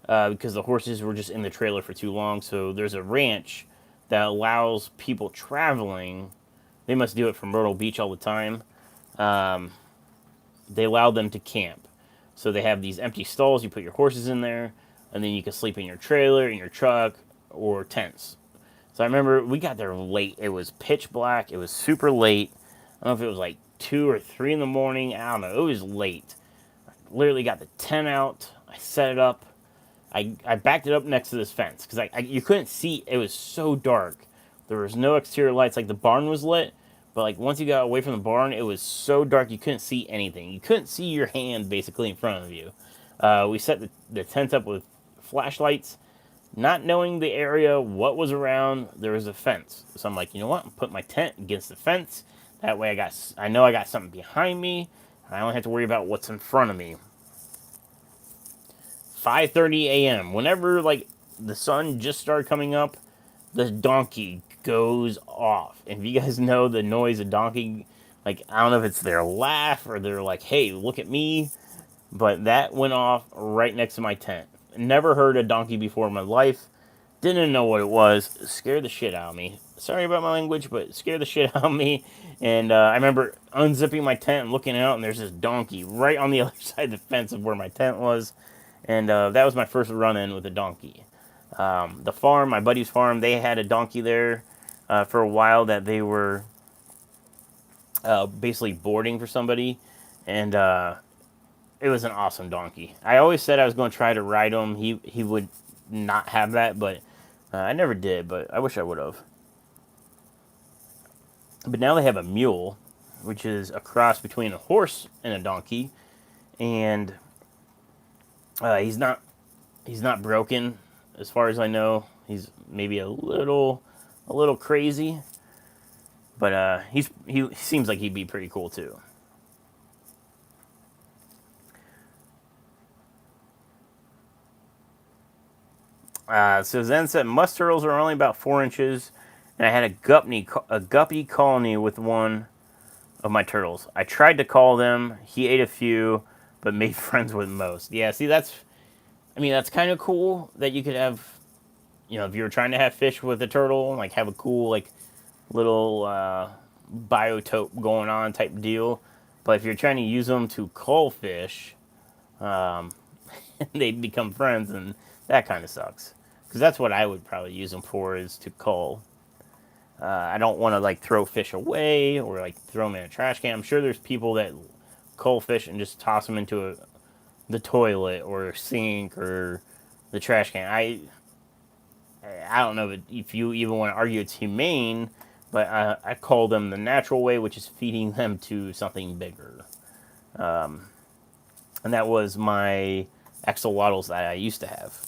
because the horses were just in the trailer for too long. So there's a ranch that allows people traveling. They must do it from Myrtle Beach all the time. They allow them to camp. So they have these empty stalls. You put your horses in there, and then you can sleep in your trailer, in your truck, or tents. So I remember we got there late. It was pitch black. It was super late. I don't know if it was like 2 or 3 in the morning. I don't know. It was late. I literally got the tent out. I set it up. I backed it up next to this fence because you couldn't see. It was so dark. There was no exterior lights. Like the barn was lit, but like once you got away from the barn, it was so dark you couldn't see anything. You couldn't see your hand basically in front of you. We set the tent up with flashlights, not knowing the area, what was around. There was a fence, so I'm like, you know what? I'm putting my tent against the fence. That way, I know I got something behind me. I don't have to worry about what's in front of me. 5:30 a.m. Whenever like the sun just started coming up, the donkey goes off. And if you guys know the noise a donkey, like I don't know if it's their laugh or they're like, "Hey, look at me," but that went off right next to my tent. Never heard a donkey before in my life. Didn't know what it was. Scared the shit out of me. Sorry about my language, but scared the shit out of me. And I remember unzipping my tent and looking out, and there's this donkey right on the other side of the fence of where my tent was. And that was my first run-in with a donkey. The farm, my buddy's farm, they had a donkey there for a while that they were basically boarding for somebody, and it was an awesome donkey. I always said I was going to try to ride him. He would not have that, but I never did. But I wish I would have. But now they have a mule, which is a cross between a horse and a donkey, and he's not broken as far as I know. He's maybe a little crazy, but he seems like he'd be pretty cool too. So Zen said musk turtles are only about 4 inches, and I had a guppy colony with one of my turtles. I tried to call them. He ate a few, but made friends with most. Yeah, see, I mean, that's kind of cool that you could have, if you were trying to have fish with a turtle, like have a cool, like, little biotope going on type deal. But if you're trying to use them to cull fish, um, they become friends, and that kind of sucks. Because that's what I would probably use them for, is to cull. I don't want to like throw fish away or like throw them in a trash can. I'm sure there's people that cull fish and just toss them into the toilet or sink or the trash can. I don't know if you even want to argue it's humane, but I call them the natural way, which is feeding them to something bigger. And that was my axolotls that I used to have.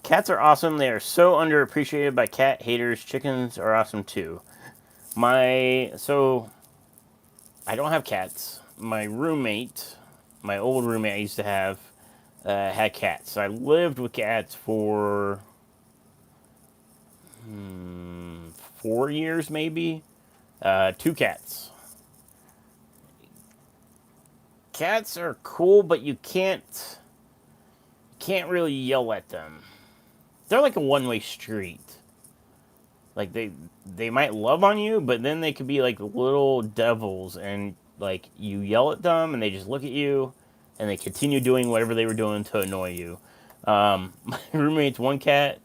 Cats are awesome. They are so underappreciated by cat haters. Chickens are awesome too. So I don't have cats. My roommate, my old roommate I used to have, had cats. I lived with cats for 4 years, maybe. Two cats. Cats are cool, but you can't really yell at them. They're like a one-way street. Like they might love on you, but then they could be like little devils, and like you yell at them and they just look at you and they continue doing whatever they were doing to annoy you. My roommate's one cat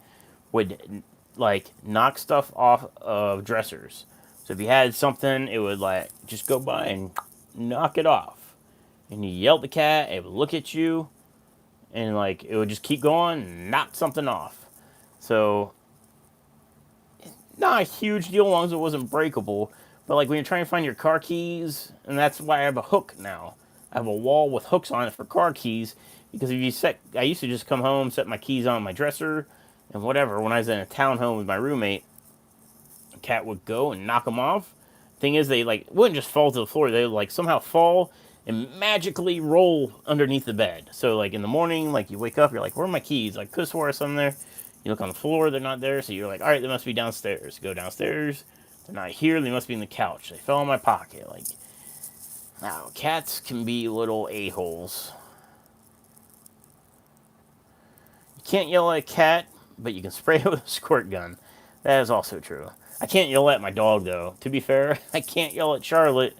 would like knock stuff off of dressers. So if you had something, it would like just go by and knock it off. And you yell at the cat, it would look at you, and like it would just keep going and knock something off. So not a huge deal as long as it wasn't breakable. But like when you're trying to find your car keys, and that's why I have a hook now. I have a wall with hooks on it for car keys, because if you I used to just come home, set my keys on my dresser, and whatever. When I was in a townhome with my roommate, a cat would go and knock them off. Thing is, they like wouldn't just fall to the floor. They would like somehow fall and magically roll underneath the bed. So like in the morning, like you wake up, you're like, where are my keys? Like, could have swore something there. You look on the floor, they're not there. So you're like, all right, they must be downstairs. Go downstairs. They're not here. They must be in the couch. They fell in my pocket. Like, now cats can be little a-holes. You can't yell at a cat, but you can spray it with a squirt gun. That is also true. I can't yell at my dog, though. To be fair, I can't yell at Charlotte.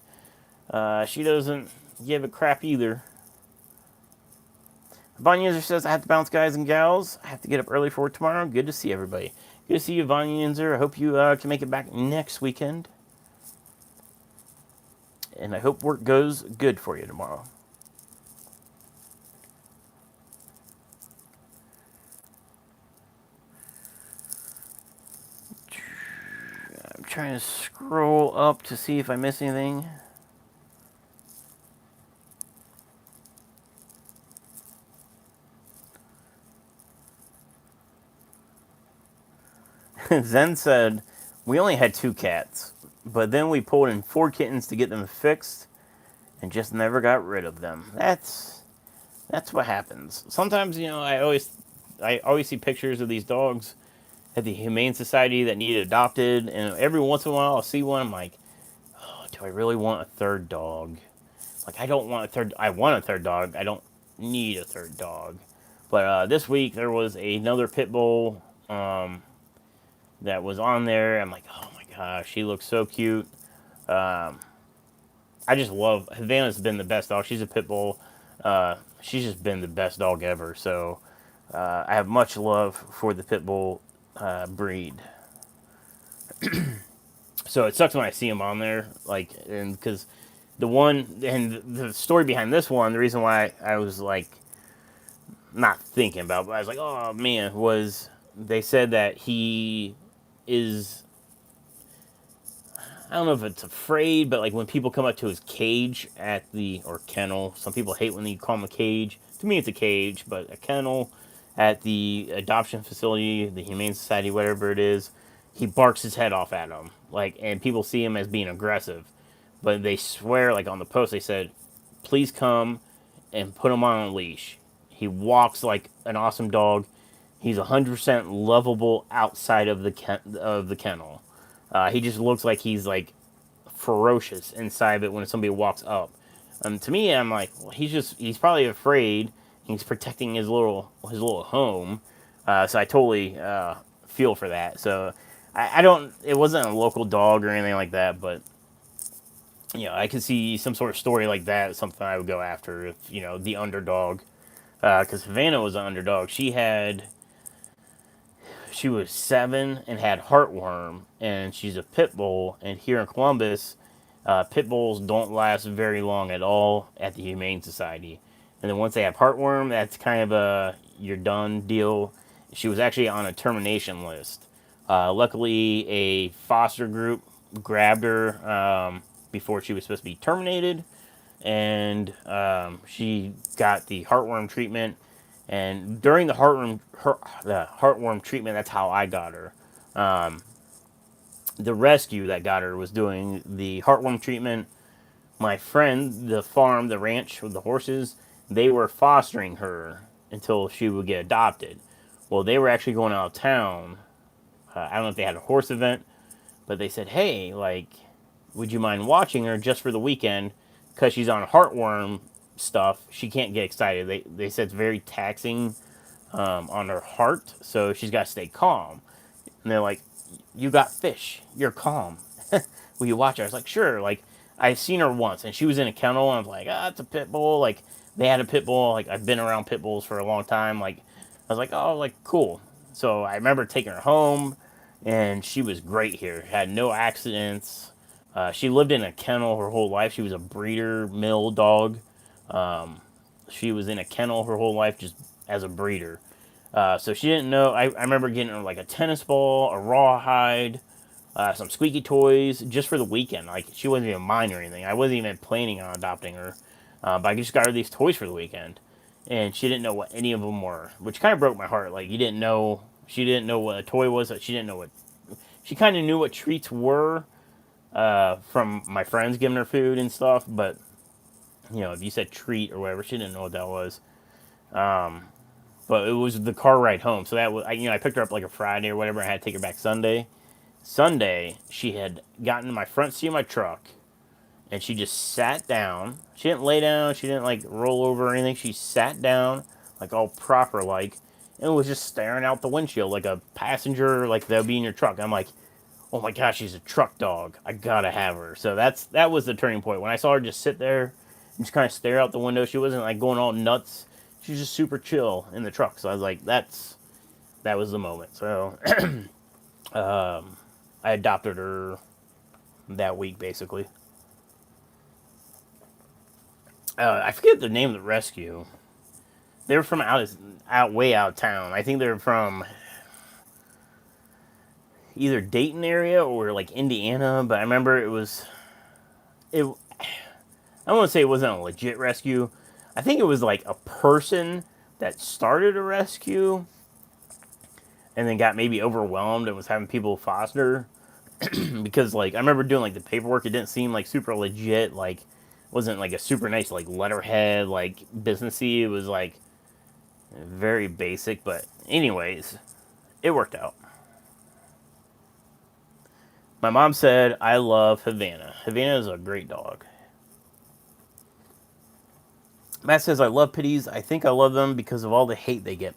She doesn't give a crap either. Von User says, I have to bounce, guys and gals. I have to get up early for work tomorrow. Good to see everybody. Good to see you, Von User. I hope you can make it back next weekend. And I hope work goes good for you tomorrow. I'm trying to scroll up to see if I miss anything. Zen said, we only had 2 cats, but then we pulled in 4 kittens to get them fixed and just never got rid of them. That's what happens. Sometimes, I always see pictures of these dogs at the Humane Society that need adopted, and every once in a while I'll see one. I'm like, oh, do I really want a third dog? Like, I don't want a third. I want a third dog. I don't need a third dog. But this week there was another pit bull that was on there. I'm like, oh my gosh, she looks so cute. I just love Havana's been the best dog. She's a pit bull. She's just been the best dog ever. So I have much love for the pit bull breed. So it sucks when I see him on there, like, and because the one and the story behind this one, the reason why I was like not thinking about, but I was like, oh man, was they said that he is, I don't know if it's afraid, but like when people come up to his cage at the, or kennel, some people hate when you call him a cage. To me, it's a cage, but a kennel at the adoption facility, the Humane Society, whatever it is, he barks his head off at them. Like, and people see him as being aggressive, but they swear, like on the post, they said, please come and put him on a leash. He walks like an awesome dog. He's 100% lovable outside of the kennel. He just looks like he's like ferocious inside of it when somebody walks up. To me, I'm like, well, he's probably afraid. He's protecting his little home. So I totally feel for that. So I don't. It wasn't a local dog or anything like that, but I could see some sort of story like that. Something I would go after if the underdog. Because Havana was an underdog. She was 7 and had heartworm, and she's a pit bull. And here in Columbus, pit bulls don't last very long at all at the Humane Society. And then once they have heartworm, that's kind of a you're done deal. She was actually on a termination list. Luckily, a foster group grabbed her before she was supposed to be terminated, and she got the heartworm treatment. And during the heartworm treatment, that's how I got her. The rescue that got her was doing the heartworm treatment. My friend, the farm, the ranch with the horses, they were fostering her until she would get adopted. Well, they were actually going out of town. I don't know if they had a horse event, but they said, hey, like, would you mind watching her just for the weekend? Because she's on heartworm stuff. She can't get excited. They said it's very taxing on her heart, so she's got to stay calm. And they're like, you got fish. You're calm. Will you watch her? I was like, sure. Like, I've seen her once, and she was in a kennel, and I was like, it's a pit bull. Like, they had a pit bull. Like, I've been around pit bulls for a long time. Like, I was like, oh, like, cool. So I remember taking her home, and she was great here. Had no accidents. She lived in a kennel her whole life. She was a breeder mill dog. She was in a kennel her whole life just as a breeder. So she didn't know. I remember getting her like a tennis ball, a rawhide, some squeaky toys just for the weekend. Like she wasn't even mine or anything. I wasn't even planning on adopting her, but I just got her these toys for the weekend, and she didn't know what any of them were, which kind of broke my heart. Like you didn't know. She didn't know what a toy was. That she didn't know what. She kind of knew what treats were from my friends giving her food and stuff, but if you said treat or whatever, she didn't know what that was. But it was the car ride home, so that was I picked her up like a Friday or whatever. I had to take her back Sunday. Sunday, she had gotten in my front seat of my truck, and she just sat down. She didn't lay down. She didn't like roll over or anything. She sat down, like all proper like, and was just staring out the windshield like a passenger, like that would be in your truck. I'm like, oh my gosh, she's a truck dog. I gotta have her. So that was the turning point when I saw her just sit there and just kind of stare out the window. She wasn't like going all nuts. She was just super chill in the truck. So I was like, that was the moment. So I adopted her that week, basically. I forget the name of the rescue. They were from way out of town. I think they're from either Dayton area or like Indiana. But I remember it. I want to say it wasn't a legit rescue. I think it was like a person that started a rescue and then got maybe overwhelmed and was having people foster because like I remember doing like the paperwork. It didn't seem like super legit. Like wasn't like a super nice like letterhead like businessy. It was like very basic. But anyways, it worked out. My mom said I love Havana. Havana is a great dog. Matt says I love pitties. I think I love them because of all the hate they get.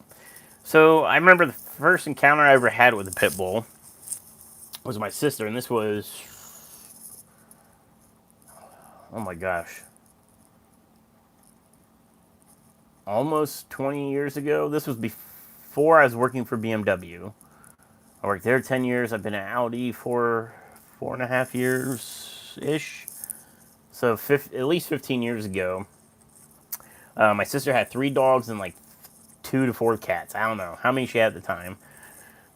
So I remember the first encounter I ever had with a pit bull was my sister, and this was, oh my gosh, almost 20 years ago. This was before I was working for BMW. I worked there 10 years. I've been at Aldi for 4.5 years ish. So at least 15 years ago, my sister had 3 dogs and like 2 to 4 cats. I don't know how many she had at the time.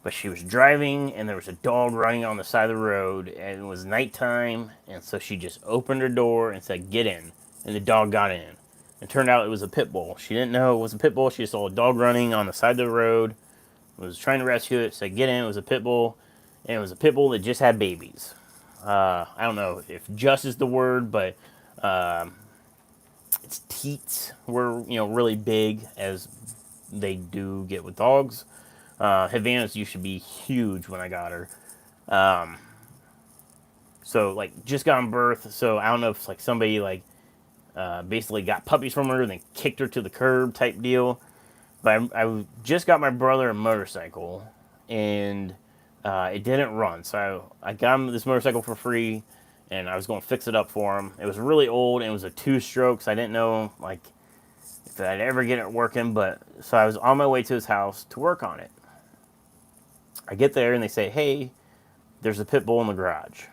But she was driving, and there was a dog running on the side of the road, and it was nighttime, and so she just opened her door and said, "Get in." And the dog got in. It turned out it was a pit bull. She didn't know it was a pit bull. She just saw a dog running on the side of the road, was trying to rescue it, said, "Get in." It was a pit bull, and it was a pit bull that just had babies. I don't know if just is the word, but its teats were, really big, as they do get with dogs. Havana's used to be huge when I got her. So like just got birth. So I don't know if like somebody like basically got puppies from her and then kicked her to the curb type deal. But I just got my brother a motorcycle, and it didn't run. So I got him this motorcycle for free, and I was going to fix it up for him. It was really old, and it was a 2-stroke. So I didn't know like if I'd ever get it working. But so I was on my way to his house to work on it. I get there and they say, "Hey, there's a pit bull in the garage."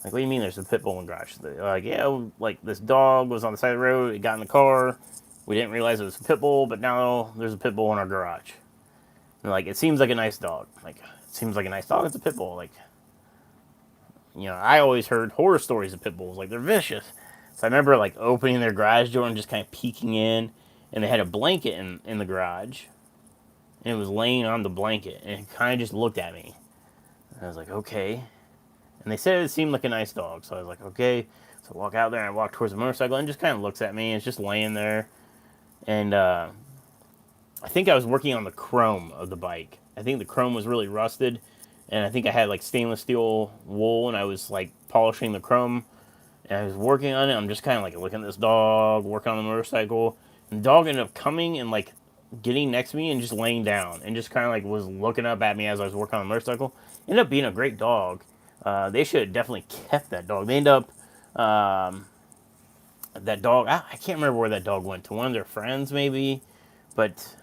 Like, what do you mean there's a pit bull in the garage? They're like, "Yeah, like this dog was on the side of the road. It got in the car. We didn't realize it was a pit bull, but now there's a pit bull in our garage." And like, "It seems like a nice dog." Like, "It seems like a nice dog. It's a pit bull." Like, I always heard horror stories of pit bulls. Like, they're vicious. So I remember like opening their garage door and just kind of peeking in, and they had a blanket in the garage, and it was laying on the blanket, and it kind of just looked at me. And I was like, "Okay." And they said it seemed like a nice dog, so I was like, "Okay." So I walk out there and I walk towards the motorcycle, and it just kind of looks at me. And it's just laying there, and I think I was working on the chrome of the bike. I think the chrome was really rusted, and I think I had like stainless steel wool, and I was like polishing the chrome, and I was working on it. I'm just kind of like looking at this dog, working on the motorcycle, and the dog ended up coming and like getting next to me and just laying down, and just kind of like was looking up at me as I was working on the motorcycle. Ended up being a great dog. They should have definitely kept that dog. They ended up that dog. I can't remember where that dog went to. One of their friends maybe, but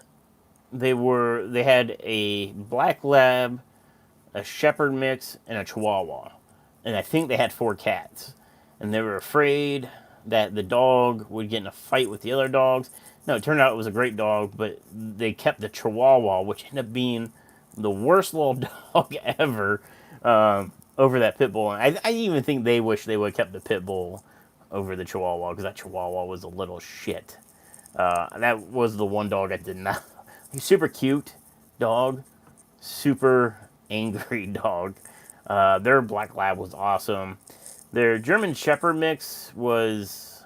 they had a black lab, a shepherd mix, and a chihuahua, and I think they had 4 cats, and they were afraid that the dog would get in a fight with the other dogs. No, it turned out it was a great dog, but they kept the chihuahua, which ended up being the worst little dog ever, over that pit bull. And I even think they wish they would have kept the pit bull over the chihuahua, because that chihuahua was a little shit. That was the one dog I did not. He's super cute dog, super angry dog. Their black lab was awesome. Their German Shepherd mix was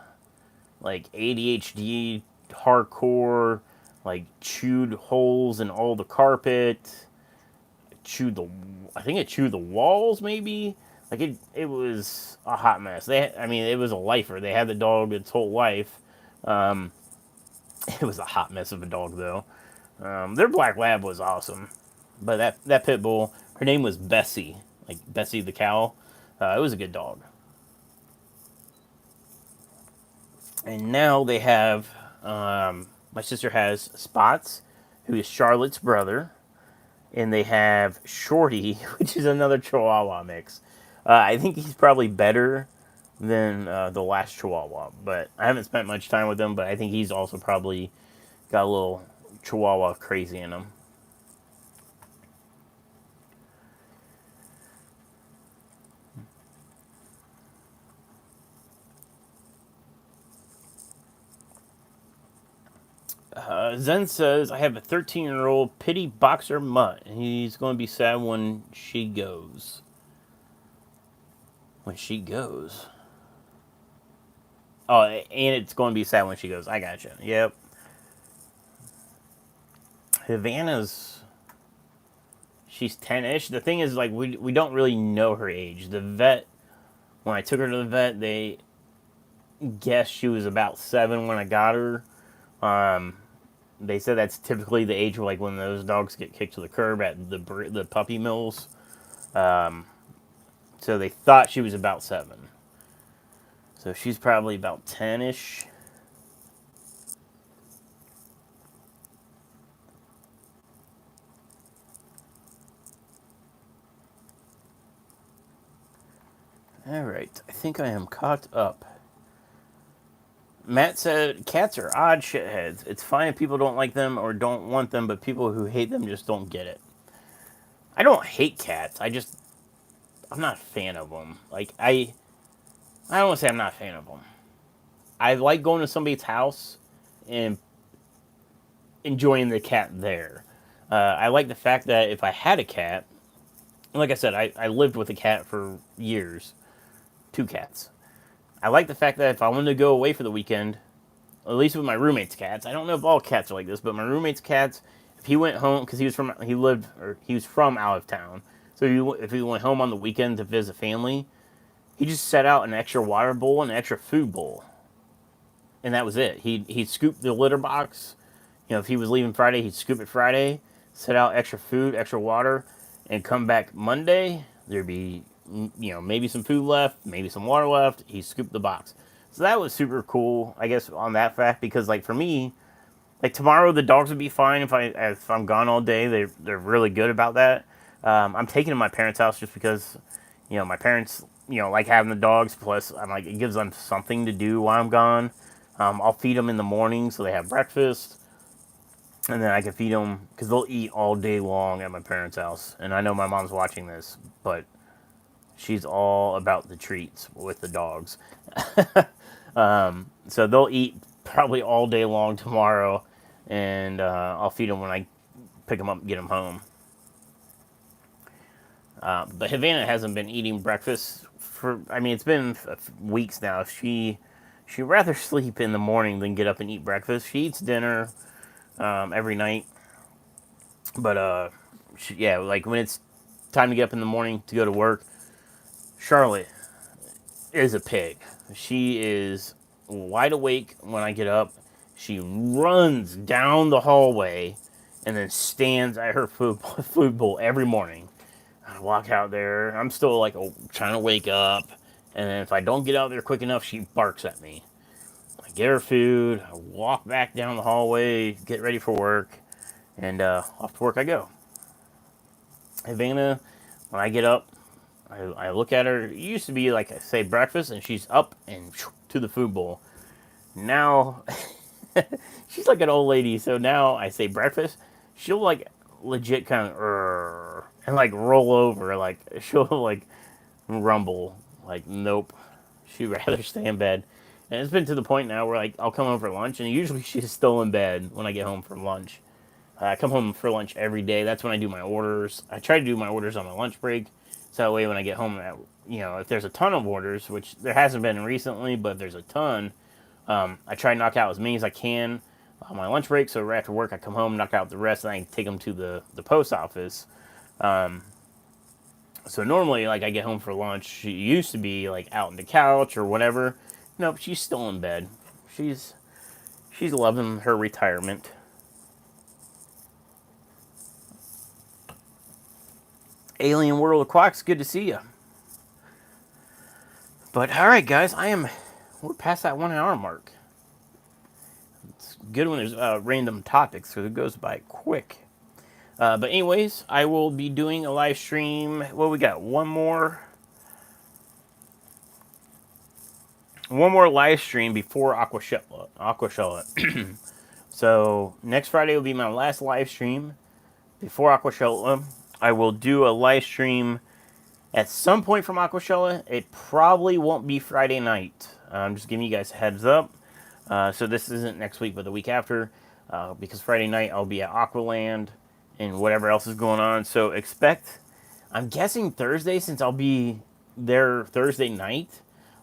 like ADHD, hardcore, like chewed holes in all the carpet, I think it chewed the walls maybe. Like it was a hot mess. It was a lifer. They had the dog its whole life. It was a hot mess of a dog though. Their black lab was awesome, but that pit bull, her name was Bessie, like Bessie the cow. It was a good dog. And now they have, my sister has Spots, who is Charlotte's brother, and they have Shorty, which is another Chihuahua mix. I think he's probably better than the last Chihuahua, but I haven't spent much time with him. But I think he's also probably got a little Chihuahua crazy in him. Zen says, "I have a 13-year-old pity boxer mutt, and he's going to be sad when she goes." When she goes. Oh, and it's going to be sad when she goes. I gotcha. Yep. Havana's, she's 10-ish. The thing is, like, we don't really know her age. The vet, when I took her to the vet, they guessed she was about 7 when I got her. They said that's typically the age of like when those dogs get kicked to the curb at the puppy mills. So they thought she was about 7. So she's probably about 10-ish. All right, I think I am caught up. Matt said cats are odd shitheads. It's fine if people don't like them or don't want them, but people who hate them just don't get it. I don't hate cats. I'm not a fan of them. Like I don't want to say I'm not a fan of them. I like going to somebody's house and enjoying the cat there. I like the fact that if I had a cat, like I said, I lived with a cat for years, two cats. I like the fact that if I wanted to go away for the weekend, at least with my roommate's cats, I don't know if all cats are like this, but my roommate's cats, if he went home because he was from out of town, so if he went home on the weekend to visit family, he just set out an extra water bowl and an extra food bowl, and that was it. He'd scoop the litter box. You know, if he was leaving Friday, he'd scoop it Friday, set out extra food, extra water, and come back Monday. There'd be, maybe some food left, maybe some water left. He scooped the box. So that was super cool, I guess, on that fact, because like for me, like tomorrow the dogs would be fine if I'm gone all day. They're really good about that. I'm taking them to my parents' house just because, my parents, like having the dogs. Plus, I'm like it gives them something to do while I'm gone. I'll feed them in the morning so they have breakfast, and then I can feed them because they'll eat all day long at my parents' house. And I know my mom's watching this, but she's all about the treats with the dogs. So they'll eat probably all day long tomorrow, and I'll feed them when I pick them up and get them home. But Havana hasn't been eating breakfast it's been weeks now. She'd rather sleep in the morning than get up and eat breakfast. She eats dinner every night, but like when it's time to get up in the morning to go to work, Charlotte is a pig. She is wide awake when I get up. She runs down the hallway and then stands at her food bowl every morning. I walk out there. I'm still like trying to wake up. And then if I don't get out there quick enough, she barks at me. I get her food. I walk back down the hallway, get ready for work, and off to work I go. Havana, when I get up, I look at her. It used to be like I say breakfast, and she's up and to the food bowl. Now, she's like an old lady. So now I say breakfast, she'll like legit kind of and like roll over. Like she'll like rumble. Like nope, she'd rather stay in bed. And it's been to the point now where like I'll come home for lunch, and usually she's still in bed when I get home from lunch. I come home for lunch every day. That's when I do my orders. I try to do my orders on my lunch break, so that way when I get home, if there's a ton of orders, which there hasn't been recently, but if there's a ton, I try to knock out as many as I can on my lunch break. So right after work, I come home, knock out the rest, and I take them to the post office. So normally, like I get home for lunch, she used to be like out on the couch or whatever. Nope, she's still in bed. She's loving her retirement. Alien World of Quacks, good to see you. But all right, guys, we're past that 1 hour mark. It's good when there's random topics because it goes by quick. But anyways, I will be doing a live stream. Well, we got one more live stream before Aquashella. So next Friday will be my last live stream before Aquashella. I will do a live stream at some point from Aquashella. It probably won't be Friday night. I'm just giving you guys a heads up. So this isn't next week, but the week after. Because Friday night I'll be at Aqualand and whatever else is going on. So I'm guessing Thursday, since I'll be there Thursday night,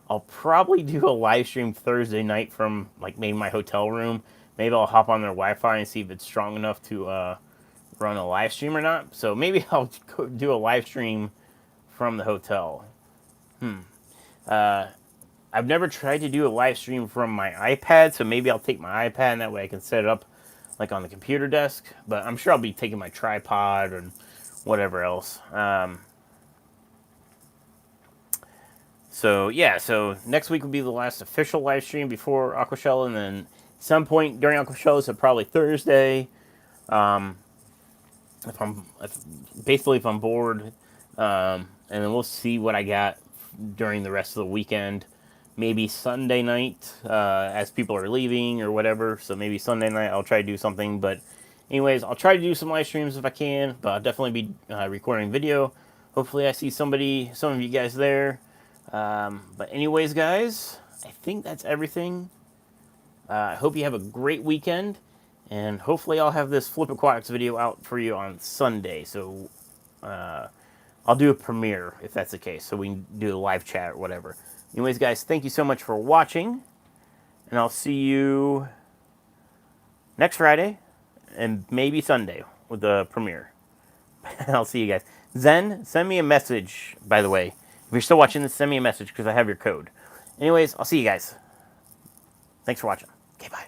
I'll probably do a live stream Thursday night from like maybe my hotel room. Maybe I'll hop on their Wi-Fi and see if it's strong enough to run a live stream or not. So maybe I'll do a live stream from the hotel. I've never tried to do a live stream from my iPad, so maybe I'll take my iPad and that way I can set it up like on the computer desk. But I'm sure I'll be taking my tripod and whatever else. So next week will be the last official live stream before Aquashella, and then some point during Aquashella, so probably Thursday. If I'm bored, and then we'll see what I got during the rest of the weekend. Maybe Sunday night as people are leaving or whatever. So maybe Sunday night I'll try to do something. But anyways, I'll try to do some live streams if I can. But I'll definitely be recording video. Hopefully I see some of you guys there. But anyways, guys, I think that's everything. I hope you have a great weekend. And hopefully I'll have this Flip Aquatics video out for you on Sunday. So I'll do a premiere if that's the case. So we can do a live chat or whatever. Anyways, guys, thank you so much for watching. And I'll see you next Friday and maybe Sunday with the premiere. I'll see you guys. Zen, send me a message, by the way. If you're still watching this, send me a message because I have your code. Anyways, I'll see you guys. Thanks for watching. Okay, bye.